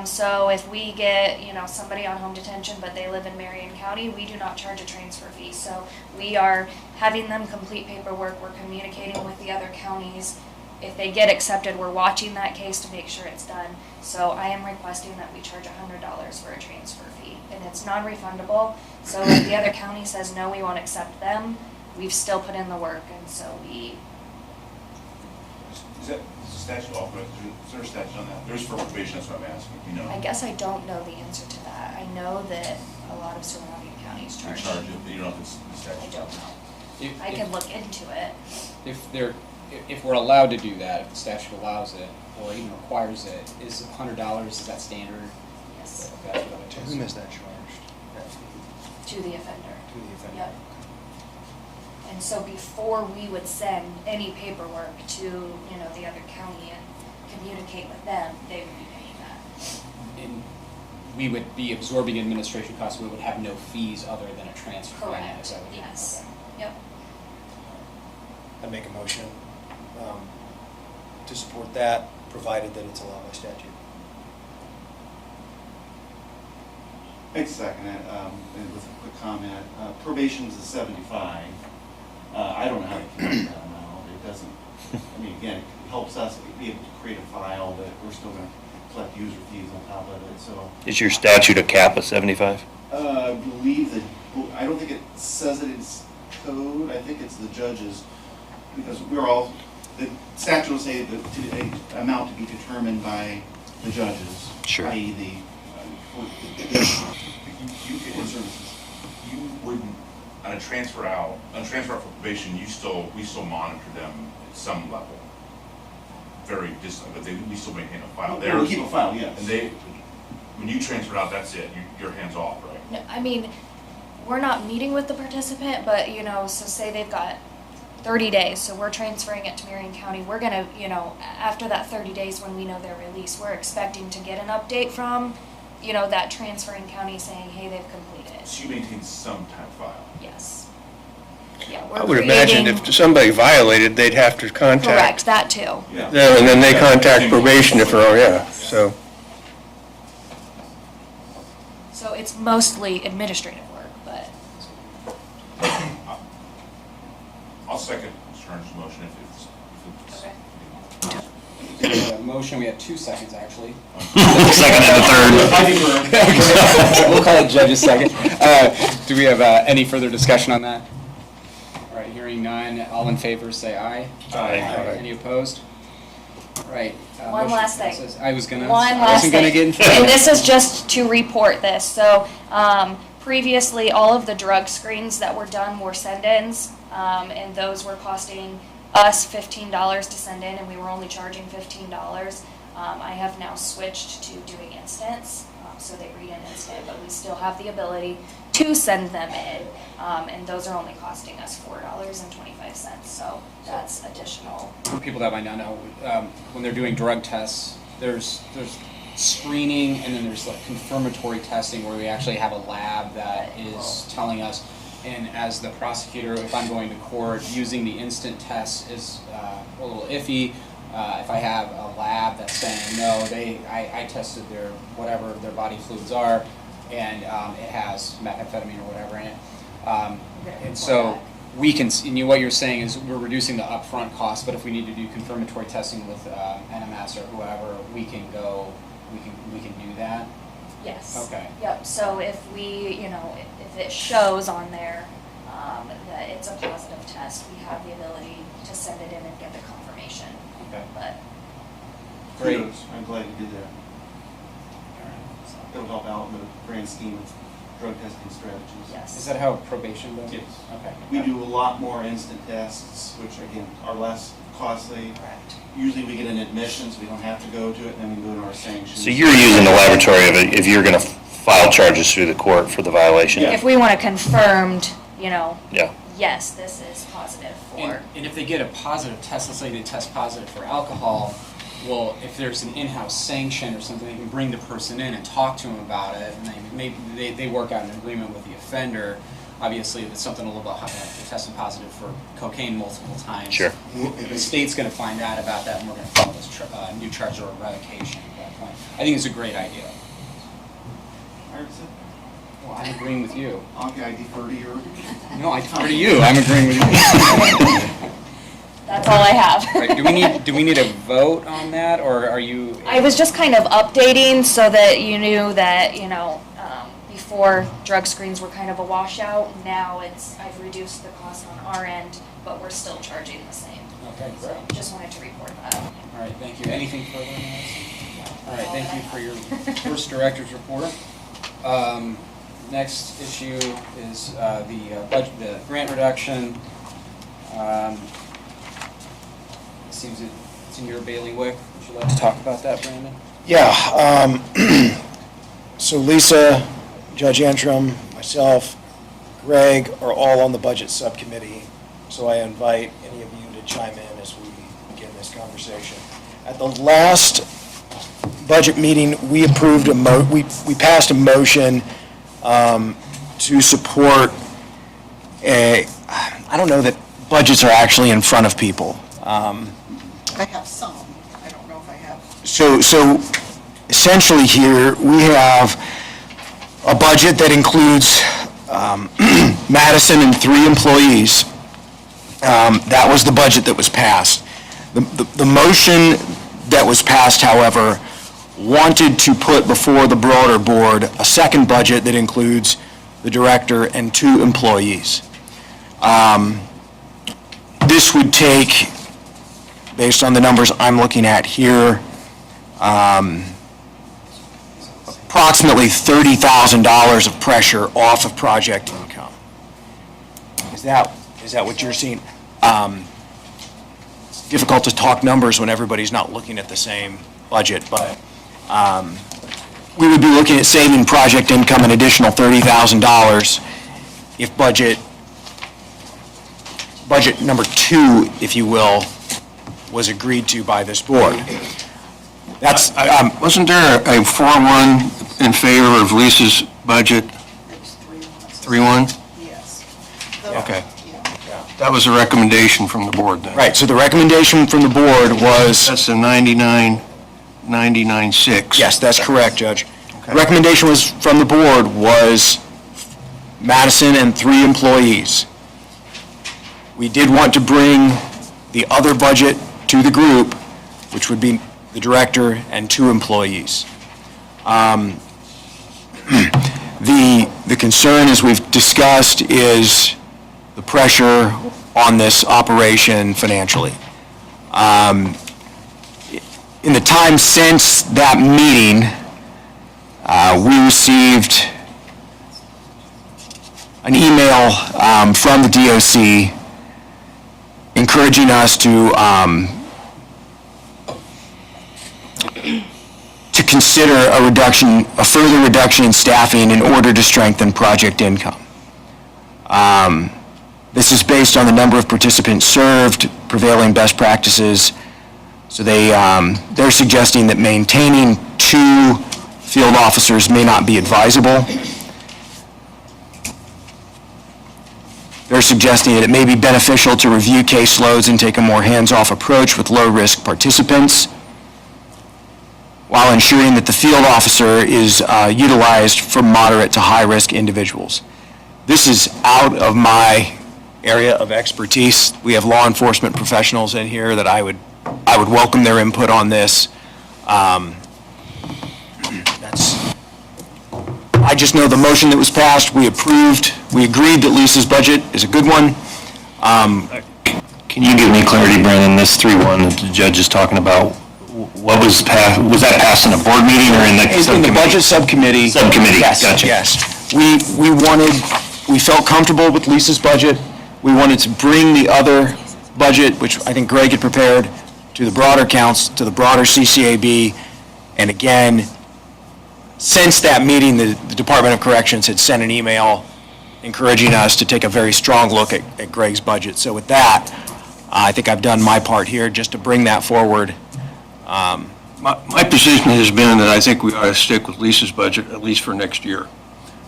So if we get, you know, somebody on home detention, but they live in Marion County, we do not charge a transfer fee. So we are having them complete paperwork. We're communicating with the other counties. If they get accepted, we're watching that case to make sure it's done. So I am requesting that we charge $100 for a transfer fee, and it's non-refundable. So if the other county says, no, we won't accept them, we've still put in the work, and so we, Is that statute authorized, is there a statute on that? There's for probation, that's what I'm asking, you know? I guess I don't know the answer to that. I know that a lot of surrounding counties You charge. charge it, but you don't know if it's the I statute. don't know. If- I can look into it. If we're allowed to do that, if the statute allows it, or even requires it, is $100, is that standard? Yes, Okay, that's what I To told whom you. is that charged? That fee? to the offender. To the offender? Yep. And so before we would send any paperwork to, you know, the other county and communicate with them, they would be paying that. And we would be absorbing administration costs, we would have no fees other than a transfer. Correct, Is that what you- yes. okay. Yep. I'd make a motion to support that, provided that it's allowed by statute. I'd second it, and with a quick comment. Probation's a 75. I don't know how to calculate that amount. It doesn't, I mean, again, it helps us be able to create a file, but we're still gonna collect user fees on top of it, so. Is your statute a cap of 75? I believe that, I don't think it says it in code, I think it's the judges, because we're all, the statute will say that a amount to be determined by the judges. Sure. I.e. In services, you wouldn't, on a transfer out for probation, we still monitor them at some level. Very distant, but we still maintain a file. We'll keep a file, yes. And when you transfer out, that's it, your hand's off, right? No, I mean, we're not meeting with the participant, but, so say they've got 30 days, so we're transferring it to Marion County. We're gonna, after that 30 days when we know their release, we're expecting to get an update from, that transferring county saying, hey, they've completed it. So you maintain some type of file. Yes. Yeah, we're I would imagine creating- if somebody violated, they'd have to contact Correct, that too. Yeah. them, and then they contact probation if they're, yeah, so. So it's mostly administrative work, but I'll second Mr. Turner's motion if it's. Okay. We had a motion, we had 2 seconds, actually. Second and a third. I think we're, we'll call it judge's second. Do we have any further discussion on that? All right, hearing none, all in favor, say aye. Aye. Any opposed? All right. One motion last thing. passes. I wasn't last gonna thing. get in trouble. And this is just to report this. So, previously, all of the drug screens that were done were send-ins, and those were costing us $15 to send in, and we were only charging $15. I have now switched to doing instants, so they read an instant, but we still have the ability to send them in, and those are only costing us $4.25. So that's additional. For people that might not know, when they're doing drug tests, there's screening, and then there's like confirmatory testing where we actually have a lab that is telling us. And as the prosecutor, if I'm going to court, using the instant test is a little iffy. If I have a lab that's saying, no, I tested their, whatever their body fluids are, and it has methamphetamine or whatever in it. And so we can, and what you're saying is we're reducing the upfront cost, but if we need to do confirmatory testing with NMS or whoever, we can go, we can do that. Yes. Okay. Yep, so if we, if it shows on there that it's a positive test, we have the ability to send it in and get the confirmation. Okay. But, Great. Kudos. I'm glad you did that. It'll help out in the grand scheme of drug testing strategies. yes. Is that how probation does? Yes. Okay. We do a lot more instant tests, which again are less costly. Correct. Usually we get an admission, so we don't have to go to it, and then we go to our sanctions. So you're using the laboratory of it if you're going to file charges through the court for the violation? Yeah. If we want a confirmed, Yeah. yes, this is positive for, And if they get a positive test, let's say they test positive for alcohol, well, if there's an in-house sanction or something, they can bring the person in and talk to them about it, and they work out an agreement with the offender. Obviously, if it's something a little bit higher, if they're testing positive for cocaine multiple times. Sure. The state's going to find out about that, and we're going to file this new charge or revocation at that point. I think it's a great idea. Well, I'm agreeing with you. Okay, I defer to your. No, I defer to you. I'm agreeing with you. that's all I have. Right, do we need a vote on that, or are you? I was just kind of updating so that you knew that, before drug screens were kind of a washout. Now I've reduced the cost on our end, but we're still charging the same. Okay, great. So just wanted to report that. All right, thank you. Anything further, Melissa? All right, thank you for your first director's report. Next issue is the budget, the grant reduction. It seems it's in your bailiwick. Would you like to talk about that, Brandon? Yeah, so Lisa, Judge Antrim, myself, Greg are all on the budget subcommittee, so I invite any of you to chime in as we begin this conversation. At the last budget meeting, we approved we passed a motion to support I don't know that budgets are actually in front of people. I have some. I don't know if I have. So essentially here, we have a budget that includes Madison and 3 employees. That was the budget that was passed. The motion that was passed, however, wanted to put before the broader board a second budget that includes the director and 2 employees. This would take, based on the numbers I'm looking at here, approximately $30,000 of pressure off of project income. Is that what you're seeing? It's difficult to talk numbers when everybody's not looking at the same budget, but we would be looking at saving project income an additional $30,000 if budget number 2, if you will, was agreed to by this board. That's, Wasn't there a 4-1 in favor of Lisa's budget? It was 3-1? Yes. Okay. That was a recommendation from the board then? right, so the recommendation from the board was, That's the 99.6. yes, that's correct, Judge. Okay. Recommendation was, from the board, was Madison and 3 employees. We did want to bring the other budget to the group, which would be the director and 2 employees. The concern, as we've discussed, is the pressure on this operation financially. In the time since that meeting, we received an email from the DOC encouraging us to consider a further reduction in staffing in order to strengthen project income. This is based on the number of participants served, prevailing best practices. So they're suggesting that maintaining 2 field officers may not be advisable. They're suggesting that it may be beneficial to review caseloads and take a more hands-off approach with low-risk participants, while ensuring that the field officer is utilized for moderate to high-risk individuals. This is out of my area of expertise. We have law enforcement professionals in here that I would welcome their input on this. I just know the motion that was passed, we approved, we agreed that Lisa's budget is a good one. Can you give me clarity, Brandon, this 3-1 that the judge is talking about, what was passed, was that passed in a board meeting or in the subcommittee? In the budget subcommittee. Subcommittee, Yes, gotcha. yes. We felt comfortable with Lisa's budget. We wanted to bring the other budget, which I think Greg had prepared, to the broader council, to the broader CCAB. And again, since that meeting, the Department of Corrections had sent an email encouraging us to take a very strong look at Greg's budget. So with that, I think I've done my part here just to bring that forward. My position has been that I think we ought to stick with Lisa's budget, at least for next year,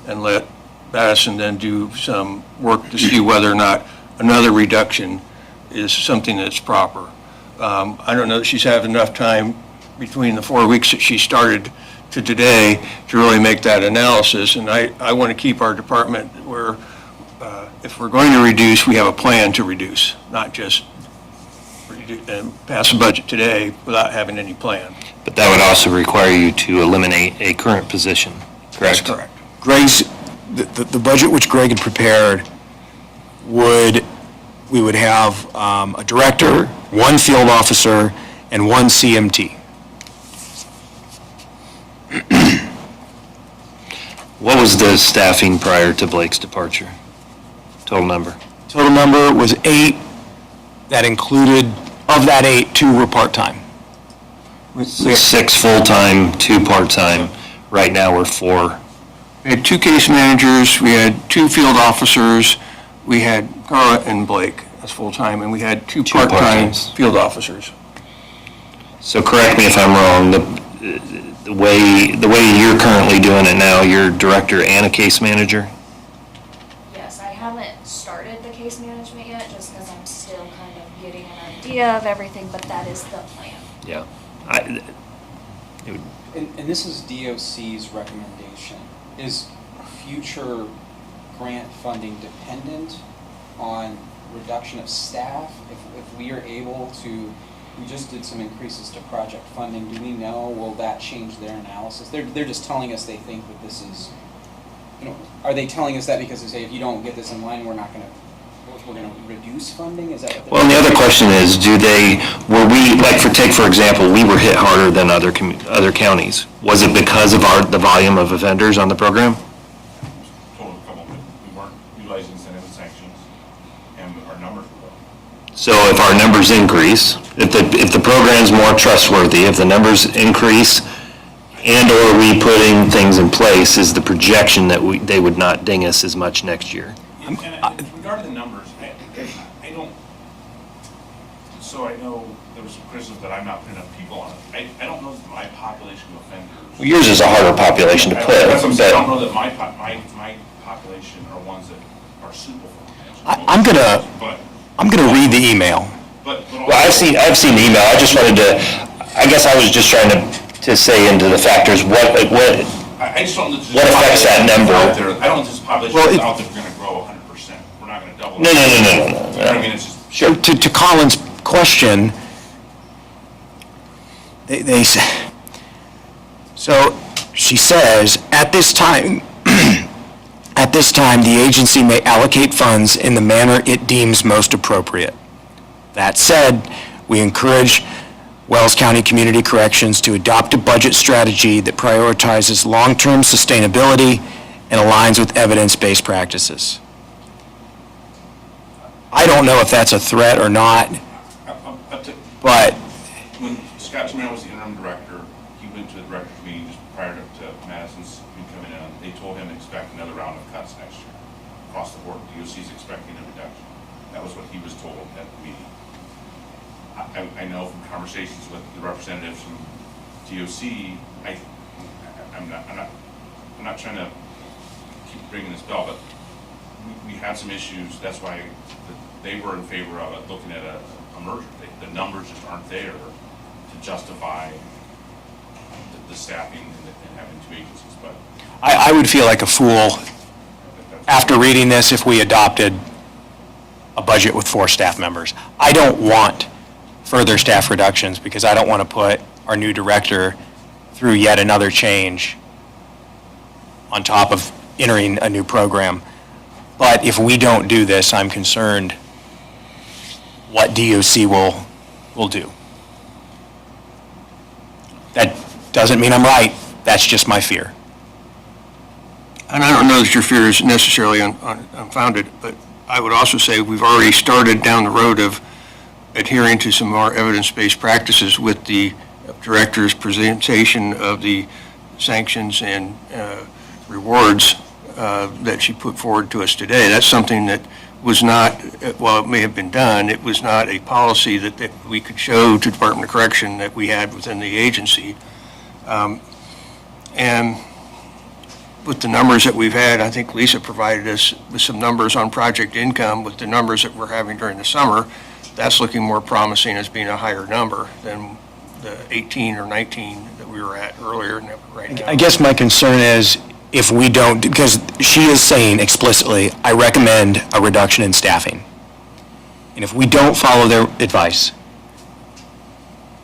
and let Madison then do some work to see whether or not another reduction is something that's proper. I don't know that she's had enough time between the 4 weeks that she started to today to really make that analysis, and I want to keep our department where if we're going to reduce, we have a plan to reduce, not just pass a budget today without having any plan. But that would also require you to eliminate a current position, correct? That's correct. The budget which Greg had prepared we would have a director, 1 field officer, and 1 CMT. What was the staffing prior to Blake's departure? Total number? Total number was 8. That included, of that 8, 2 were part-time. 6 full-time, 2 part-time. Right now, we're 4. We had 2 case managers, we had 2 field officers, we had Carla and Blake as full-time, and we had 2 part-time part-times. field officers. So correct me if I'm wrong, the way you're currently doing it now, you're director and a case manager? Yes, I haven't started the case management yet, just because I'm still kind of getting an idea of everything, but that is the plan. Yeah. And this is DOC's recommendation. Is future grant funding dependent on reduction of staff? If we are able to, we just did some increases to project funding, do we know, will that change their analysis? They're just telling us they think that this is, are they telling us that because they say if you don't get this in line, we're gonna reduce funding? Is that what they're? Well, and the other question is, take for example, we were hit harder than other counties. Was it because of the volume of offenders on the program? Total couple, we weren't utilizing incentive and sanctions, and our numbers were low. So if our numbers increase, if the program's more trustworthy, if the numbers increase, and/or we putting things in place, is the projection that they would not ding us as much next year? And regarding the numbers, I don't, so I know there was some criticism that I'm not putting enough people on it. I don't know that my population of offenders. Well, yours is a harder population to put. That's what I'm saying. I don't know that my population are ones that are suitable for it. I'm gonna read the email. Well, I've seen the email. I just wanted to, I guess I was just trying to say into the factors, what I just don't. What affects that number? I don't think this population is out there going to grow 100%. We're not going to double. No. You know what I mean? It's just. Sure. To Colin's question, they say, so she says, at this time, the agency may allocate funds in the manner it deems most appropriate. That said, we encourage Wells County Community Corrections to adopt a budget strategy that prioritizes long-term sustainability and aligns with evidence-based practices. I don't know if that's a threat or not, but When Scott Tomino was the interim director, he went to the director's meeting just prior to Madison's coming in. They told him to expect another round of cuts next year across the board. DOC's expecting a reduction. That was what he was told at the meeting. I know from conversations with the representatives from DOC, I'm not trying to keep ringing this bell, but we had some issues. That's why they were in favor of it, looking at a merger. The numbers just aren't there to justify the staffing and having two agencies. But I would feel like a fool after reading this if we adopted a budget with 4 staff members. I don't want further staff reductions because I don't want to put our new director through yet another change on top of entering a new program. But if we don't do this, I'm concerned what DOC will do. That doesn't mean I'm right. That's just my fear. And I don't know that your fear is necessarily unfounded, but I would also say we've already started down the road of adhering to some more evidence-based practices with the director's presentation of the sanctions and rewards that she put forward to us today. That's something that was not, while it may have been done, it was not a policy that we could show to Department of Correction that we had within the agency. And with the numbers that we've had, I think Lisa provided us with some numbers on project income with the numbers that we're having during the summer. That's looking more promising as being a higher number than the 18 or 19 that we were at earlier right now. I guess my concern is if we don't, because she is saying explicitly, I recommend a reduction in staffing. And if we don't follow their advice,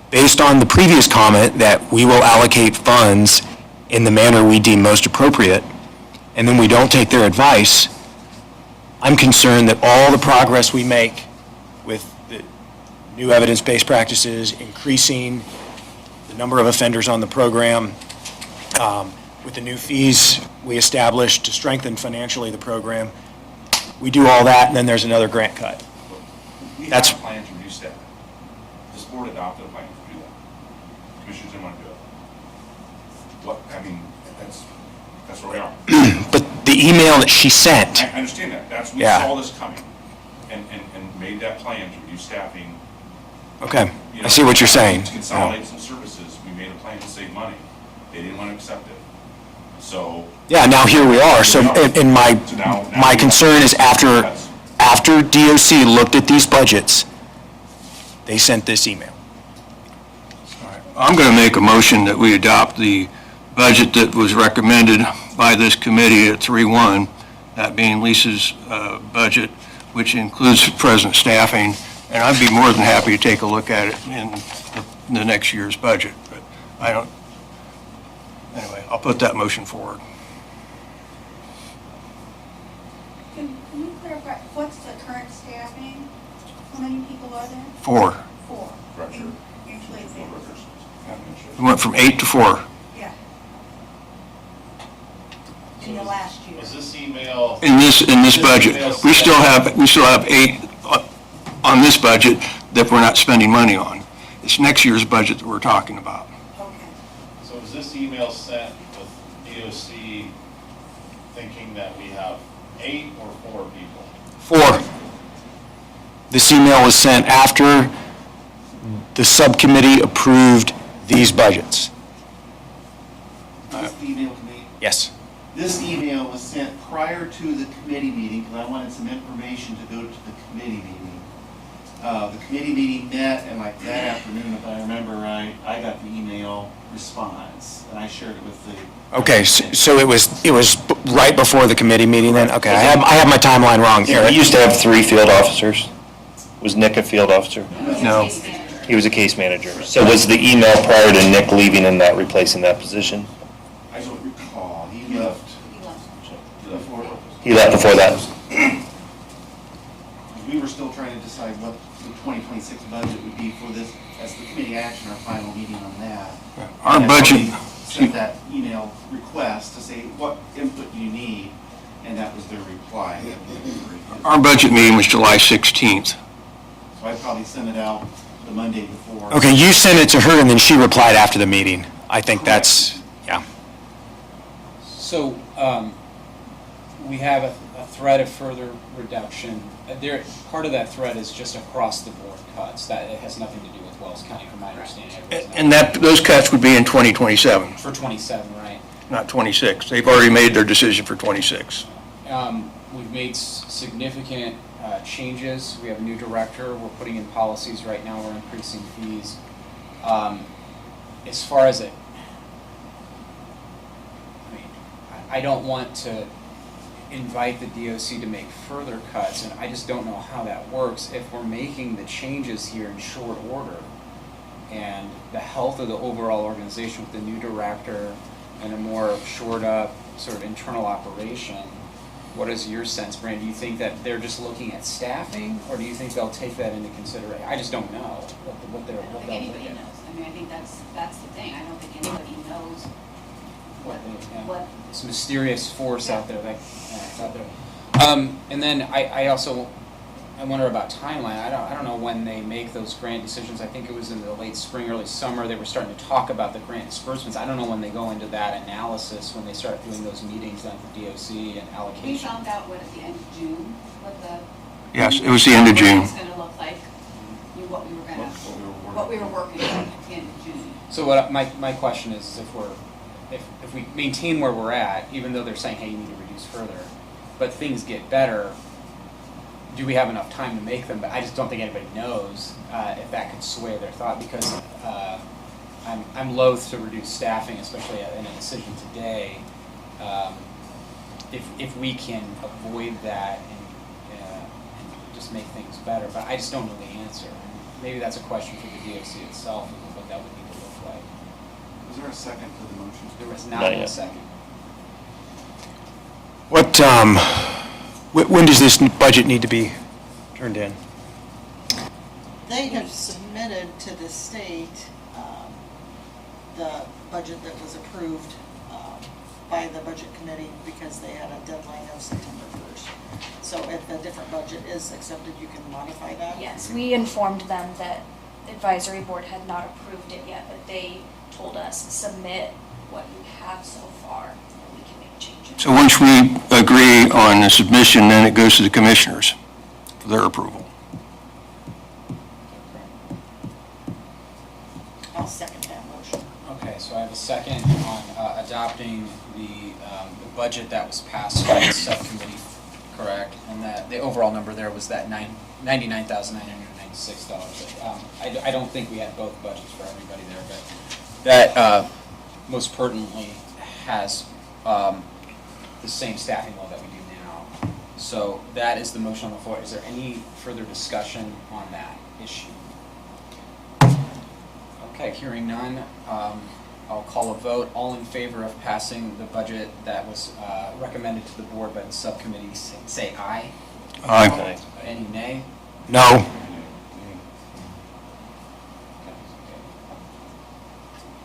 based on the previous comment that we will allocate funds in the manner we deem most appropriate, and then we don't take their advice, I'm concerned that all the progress we make with the new evidence-based practices, increasing the number of offenders on the program, with the new fees we established to strengthen financially the program, we do all that, and then there's another grant cut. we That's- have a plan to reduce that. This board adopted a plan to do that. Commissioners didn't want to do it. What, I mean, that's where we are. But the email that she sent, I understand that. We Yeah. saw this coming and made that plan to reduce staffing. okay, You I know, see what you're saying. To consolidate some services, we made a plan to save money. They didn't want to accept it. So. Yeah, now here we are. So, and my concern is after DOC looked at these budgets, they sent this email. I'm going to make a motion that we adopt the budget that was recommended by this committee at 3-1, that being Lisa's budget, which includes present staffing, and I'd be more than happy to take a look at it in the next year's budget, but I don't, anyway, I'll put that motion forward. Can you clarify, what's the current staffing? How many people are there? 4. 4. Director. Usually it's 8. We went from 8 to 4. Yeah. In the last year. Was this email? In this budget, we still have 8 on this budget that we're not spending money on. It's next year's budget that we're talking about. Okay. So was this email sent with DOC thinking that we have 8 or 4 people? 4. This email was sent after the subcommittee approved these budgets. This email to me, Yes. this email was sent prior to the committee meeting, because I wanted some information to go to the committee meeting. The committee meeting met, and like that afternoon, if I remember right, I got the email response, and I shared it with the. Okay, so it was right before the committee meeting then? Okay, I have my timeline wrong. We Eric? used to have 3 field officers. Was Nick a field officer? No. He was a case manager. So was the email prior to Nick leaving and that replacing that position? I don't recall, he left before. He left before that. We were still trying to decide what the 2026 budget would be for this, as the committee action, our final meeting on that. Our And I budget, probably sent that email request to say, what input do you need? And that was their reply. our budget meeting was July 16th. So I probably sent it out the Monday before. Okay, you sent it to her and then she replied after the meeting. I think that's, yeah. So, we have a threat of further reduction. Part of that threat is just across the board cuts. That it has nothing to do with Wells County, from my understanding. And those cuts would be in 2027, For 27, right? not 26. They've already made their decision for 26. We've made significant changes. We have a new director. We're putting in policies right now. We're increasing fees. As far as I don't want to invite the DOC to make further cuts, and I just don't know how that works if we're making the changes here in short order. And the health of the overall organization with the new director and a more shored up sort of internal operation. What is your sense, Brand? Do you think that they're just looking at staffing, or do you think they'll take that into consideration? I just don't know what they'll I don't look think anybody at. knows. I mean, I think that's the thing. I don't think anybody knows what. This mysterious force out there that's out there. And then I also wonder about timeline. I don't know when they make those grant decisions. I think it was in the late spring, early summer. They were starting to talk about the grant disbursements. I don't know when they go into that analysis, when they start doing those meetings down at the DOC and allocation. We found out at the end of June, what the. Yes, it was the end of June. What it's gonna look like, what we were working on at the end of June. So what my question is, if we maintain where we're at, even though they're saying, hey, you need to reduce further, but things get better, do we have enough time to make them? But I just don't think anybody knows if that could sway their thought, because I'm loath to reduce staffing, especially in a decision today, if we can avoid that and just make things better. But I just don't know the answer. Maybe that's a question for the DOC itself, and what that would need to look like. Was there a second to the motion? There was Not not a yet. second. When does this budget need to be turned in? They have submitted to the state the budget that was approved by the budget committee, because they had a deadline of September 1st. So if a different budget is accepted, you can modify that? Yes, we informed them that the advisory board had not approved it yet, but they told us, submit what you have so far, and we can make changes. So once we agree on the submission, then it goes to the commissioners for their approval. I'll second that motion. Okay, so I have a second on adopting the budget that was passed by the subcommittee, correct? And that the overall number there was that $99,996. I don't think we had both budgets for everybody there, but that most pertinently has the same staffing level that we do now. So that is the motion on the floor. Is there any further discussion on that issue? Okay, hearing none, I'll call a vote. All in favor of passing the budget that was recommended to the board by the subcommittee, say aye. Aye. Any nay? No.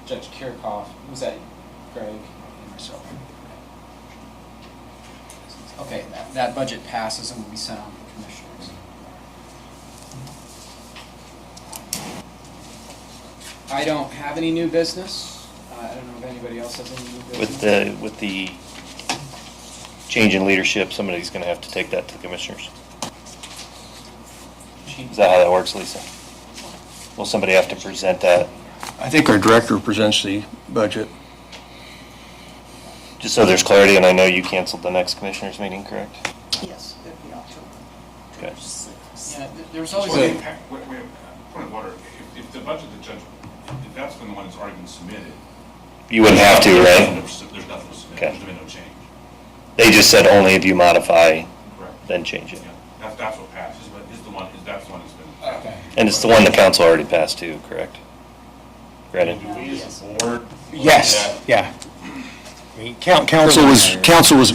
Judge Kirchhoff, was that Greg and myself? Okay, that budget passes and will be sent on to the commissioners. I don't have any new business. I don't know if anybody else has any new business. With the change in leadership, somebody's gonna have to take that to the commissioners. Is that how that works, Lisa? Will somebody have to present that? I think our director presents the budget. Just so there's clarity, and I know you canceled the next commissioners meeting, correct? Yes, it'd be October. Okay. 6th. Yeah, there's always Well, a, wait, point of order, if the budget the judge, if that's been the one that's already been submitted. You wouldn't have to, right? There's nothing to submit, Okay. there's been no change. They just said only if you modify, Correct. then change it. Yeah, that's what passes, but that's the one that's been. okay. And it's the one the council already passed too, correct? Brandon? Do we as a board? look Yes, at- yeah. I mean, council was,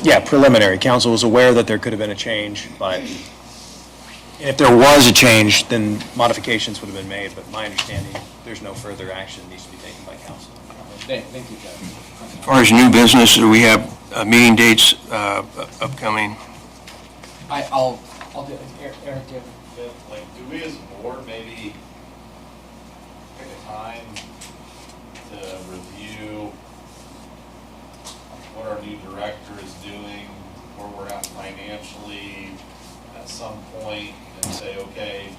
yeah, preliminary. Council was aware that there could have been a change, but if there was a change, then modifications would have been made, but my understanding, there's no further action needs to be taken by council. Thank you, Judge. As far as new business, do we have meeting dates upcoming? I'll do it. Eric, do you have? Like, do we as a board maybe pick a time to review what our new director is doing, where we're at financially at some point, and say, okay,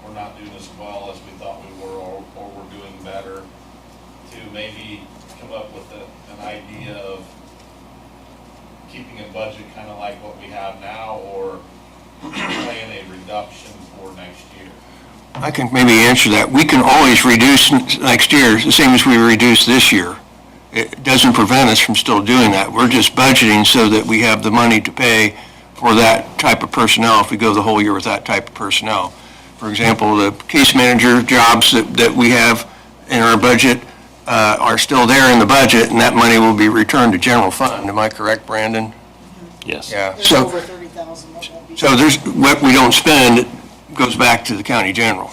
we're not doing as well as we thought we were, or we're doing better, to maybe come up with an idea of keeping a budget kind of like what we have now, or plan a reduction for next year? I can maybe answer that. We can always reduce next year, the same as we reduced this year. It doesn't prevent us from still doing that. We're just budgeting so that we have the money to pay for that type of personnel if we go the whole year with that type of personnel. For example, the case manager jobs that we have in our budget are still there in the budget, and that money will be returned to general fund. Am I correct, Brandon? Yes. Yeah. There's So, over 30,000 that won't be. so there's, what we don't spend goes back to the county general.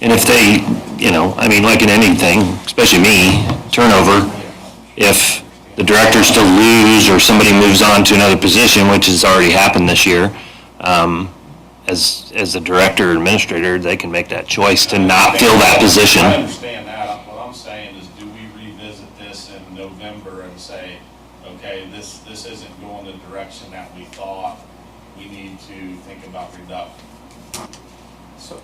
And if they, I mean, like in anything, especially me, turnover, if the directors still lose or somebody moves on to another position, which has already happened this year, as a director or administrator, they can make that choice to not fill that position. I understand that. What I'm saying is, do we revisit this in November and say, okay, this isn't going the direction that we thought, we need to think about reduction?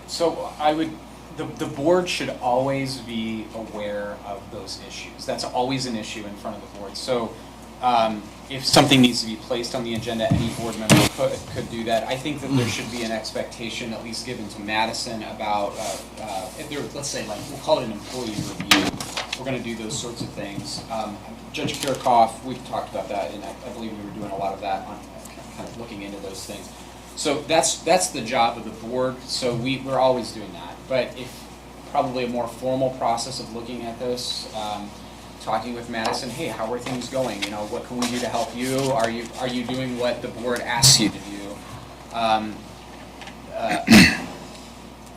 So I would, the board should always be aware of those issues. That's always an issue in front of the board. So if something needs to be placed on the agenda, any board member could do that. I think that there should be an expectation, at least given to Madison, about, if there, let's say, like, we'll call it an employee review. We're going to do those sorts of things. Judge Kirchhoff, we've talked about that, and I believe we were doing a lot of that on kind of looking into those things. So that's the job of the board, so we're always doing that. But if probably a more formal process of looking at this, talking with Madison, hey, how are things going? What can we do to help you? Are you doing what the board asks you to do?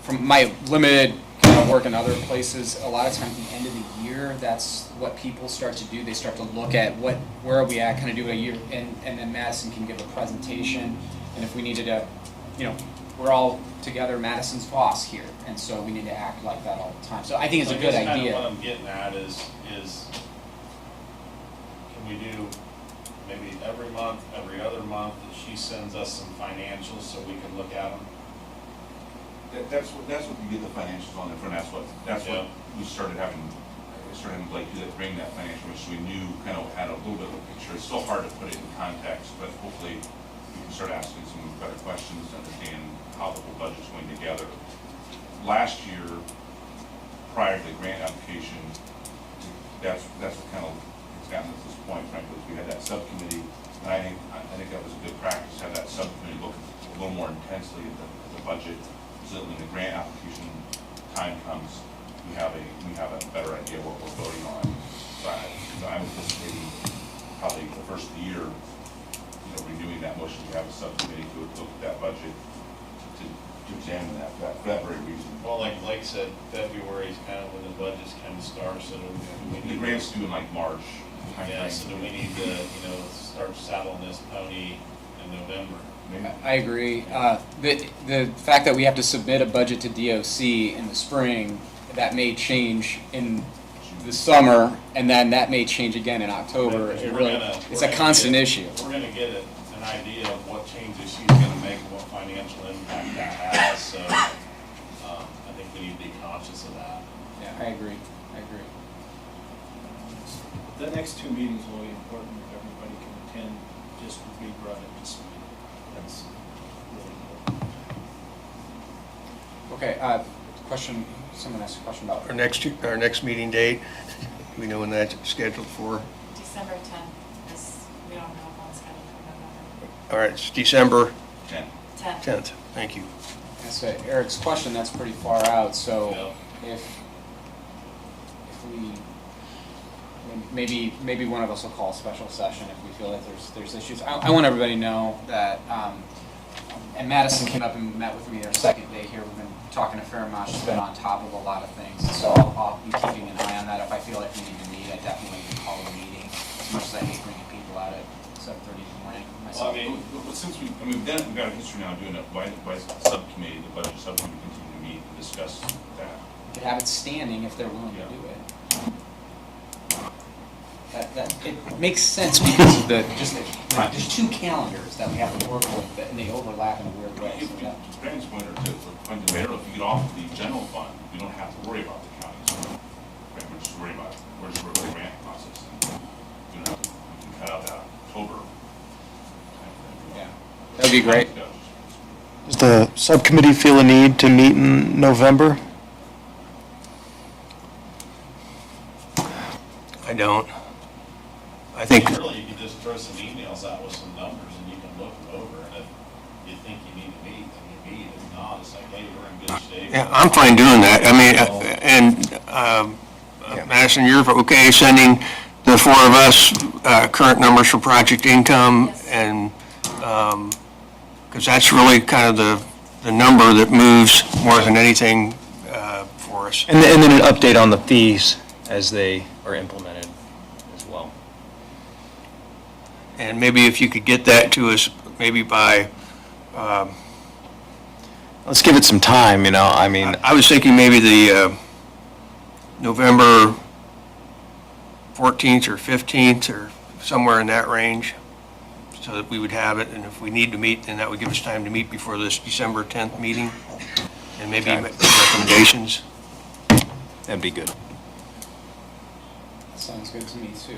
From my limited kind of work in other places, a lot of times at the end of the year, that's what people start to do. They start to look at where are we at, kind of do a year, and then Madison can give a presentation. And if we needed to, we're all together, Madison's boss here, and so we need to act like that all the time. So I think it's a good Kind of idea. what I'm getting at is can we do maybe every month, every other month, that she sends us some financials so we can look at them? That's what you get the financials on there for, and that's what we started having Blake do that, to bring that financial, so we knew, kind of had a little bit of a picture. It's still hard to put it in context, but hopefully we can start asking some better questions to understand how the whole budget's going together. Last year, prior to the grant application, that's what kind of has gotten us to this point, frankly, is we had that subcommittee, and I think that was a good practice, to have that subcommittee look a little more intensely at the budget, so that when the grant application time comes, we have a better idea of what we're voting on. So I'm anticipating probably the first of the year, renewing that motion to have a subcommittee to look at that budget, to examine that for that very reason. Well, like said, February is kind of when the budgets kind of start, so do we The need grant's due in like March. Yeah, so do we need to, start saddling this pony in November? I agree. The fact that we have to submit a budget to DOC in the spring, that may change in the summer, and then that may change again in October. It's a constant issue. We're gonna get an idea of what changes she's gonna make and what financial impact that has, so, I think we need to be conscious of that. Yeah, I agree. The next two meetings will be important if everybody can attend, just to be brought up to speed. That's really important. Okay, question, someone asked a question about. Our next meeting date, we know when that's scheduled for. December 10th, is, we don't know if it's scheduled for November. All right, it's December 10th. 10th. Thank you. That's Eric's question, that's pretty far out, so if we, maybe one of us will call a special session if we feel that there's issues. I want everybody to know that, and Madison came up and met with me their second day here. We've been talking a fair amount. She's been on top of a lot of things. So I'll be keeping an eye on that. If I feel like we need to meet, I definitely can call a meeting. As much as I hate bringing people out at 7:30 in the morning. Well, since we've got a history now doing it, why is the subcommittee, the budget subcommittee, continue to meet and discuss that? We could have it standing if they're willing to do it. It makes sense because of there's two calendars that we have to work with, and they overlap in a weird way. To Brandon's point, or to Mayor, if you get off of the general fund, we don't have to worry about the counties. Right, we're just worried about the grant process. And, we can cut out that October. Yeah, that would be great. Does the subcommittee feel a need to meet in November? I don't. I think. Really, you can just throw some emails out with some numbers and you can look them over, and if you think you need to meet, then you meet. If not, it's like, hey, we're in good shape. Yeah, I'm fine doing that. I mean, Madison, you're okay sending the four of us current numbers for project income? Yes. And, because that's really kind of the number that moves more than anything for us. And then an update on the fees as they are implemented as well. And maybe if you could get that to us, maybe by, Let's give it some time, I mean. I was thinking maybe the November 14th or 15th or somewhere in that range, so that we would have it, and if we need to meet, then that would give us time to meet before this December 10th meeting, and maybe make recommendations. That'd be good. That sounds good to me too.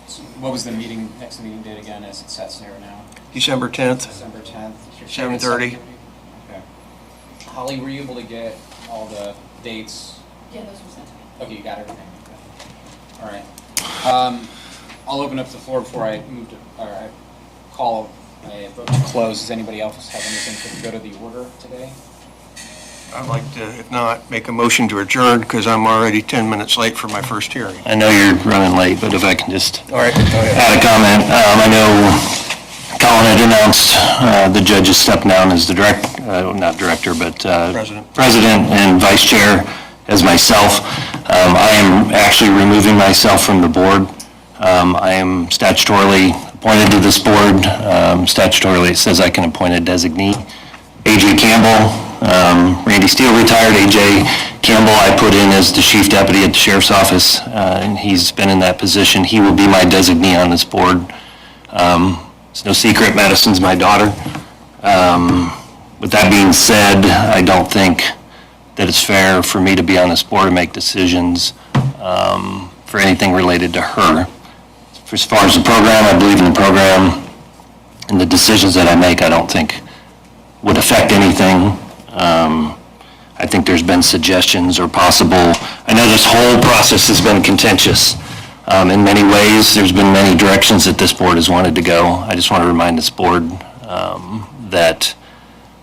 So what was the next meeting date again as it sets here now? December 10th, December 10th. 7:30. Okay. Holly, were you able to get all the dates? Yeah, those were sent to me. Okay, you got everything. Okay. All right. I'll open up the floor before I I call a vote to close. Does anybody else have anything to go to the order today? I'd like to, if not, make a motion to adjourn, because I'm already 10 minutes late for my first hearing. I know you're running late, but if I can just All right, go ahead. add a comment. I know Colin had announced the judge is stepping down as the not director, but president and vice chair as myself. I am actually removing myself from the board. I am statutorily appointed to this board. Statutorily, it says I can appoint a designee. A.J. Campbell, Randy Steele retired. A.J. Campbell I put in as the chief deputy at the sheriff's office, and he's been in that position. He will be my designee on this board. It's no secret, Madison's my daughter. With that being said, I don't think that it's fair for me to be on this board and make decisions for anything related to her. As far as the program, I believe in the program, and the decisions that I make, I don't think would affect anything. I think there's been suggestions or possible, I know this whole process has been contentious. In many ways, there's been many directions that this board has wanted to go. I just want to remind this board that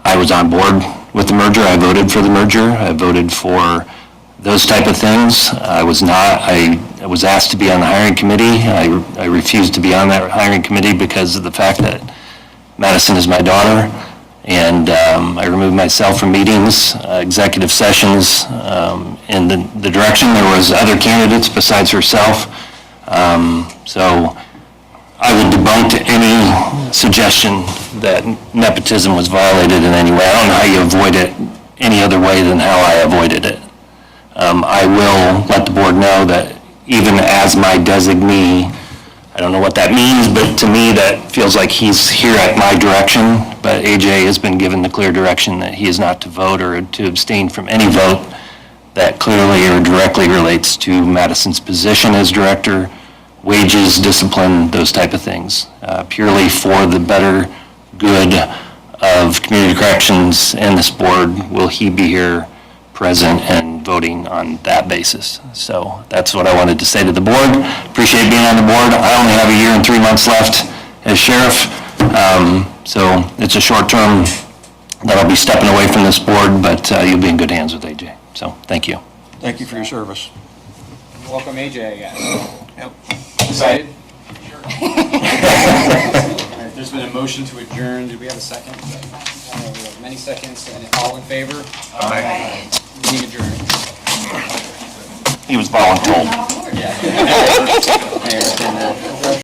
I was on board with the merger. I voted for the merger. I voted for those type of things. I was not, I was asked to be on the hiring committee. I refused to be on that hiring committee because of the fact that Madison is my daughter, and I removed myself from meetings, executive sessions, in the direction. There was other candidates besides herself. So I would debunk any suggestion that nepotism was violated in any way. I don't know how you avoid it any other way than how I avoided it. I will let the board know that even as my designee, I don't know what that means, but to me, that feels like he's here at my direction. But AJ has been given the clear direction that he is not to vote or to abstain from any vote that clearly or directly relates to Madison's position as director, wages, discipline, those type of things, purely for the better good of community corrections and this board. Will he be here present and voting on that basis? So that's what I wanted to say to the board. Appreciate being on the board. I only have a year and 3 months left as sheriff, so it's a short term that I'll be stepping away from this board, but you'll be in good hands with AJ. So thank you. Thank you for your service. Welcome AJ again. Yep. Excited? Sure. All right, there's been a motion to adjourn. Did we have a second? We have many seconds, and all in favor? Aye. Meeting adjourned. He was voluntold. Yeah. Mayor, it's been,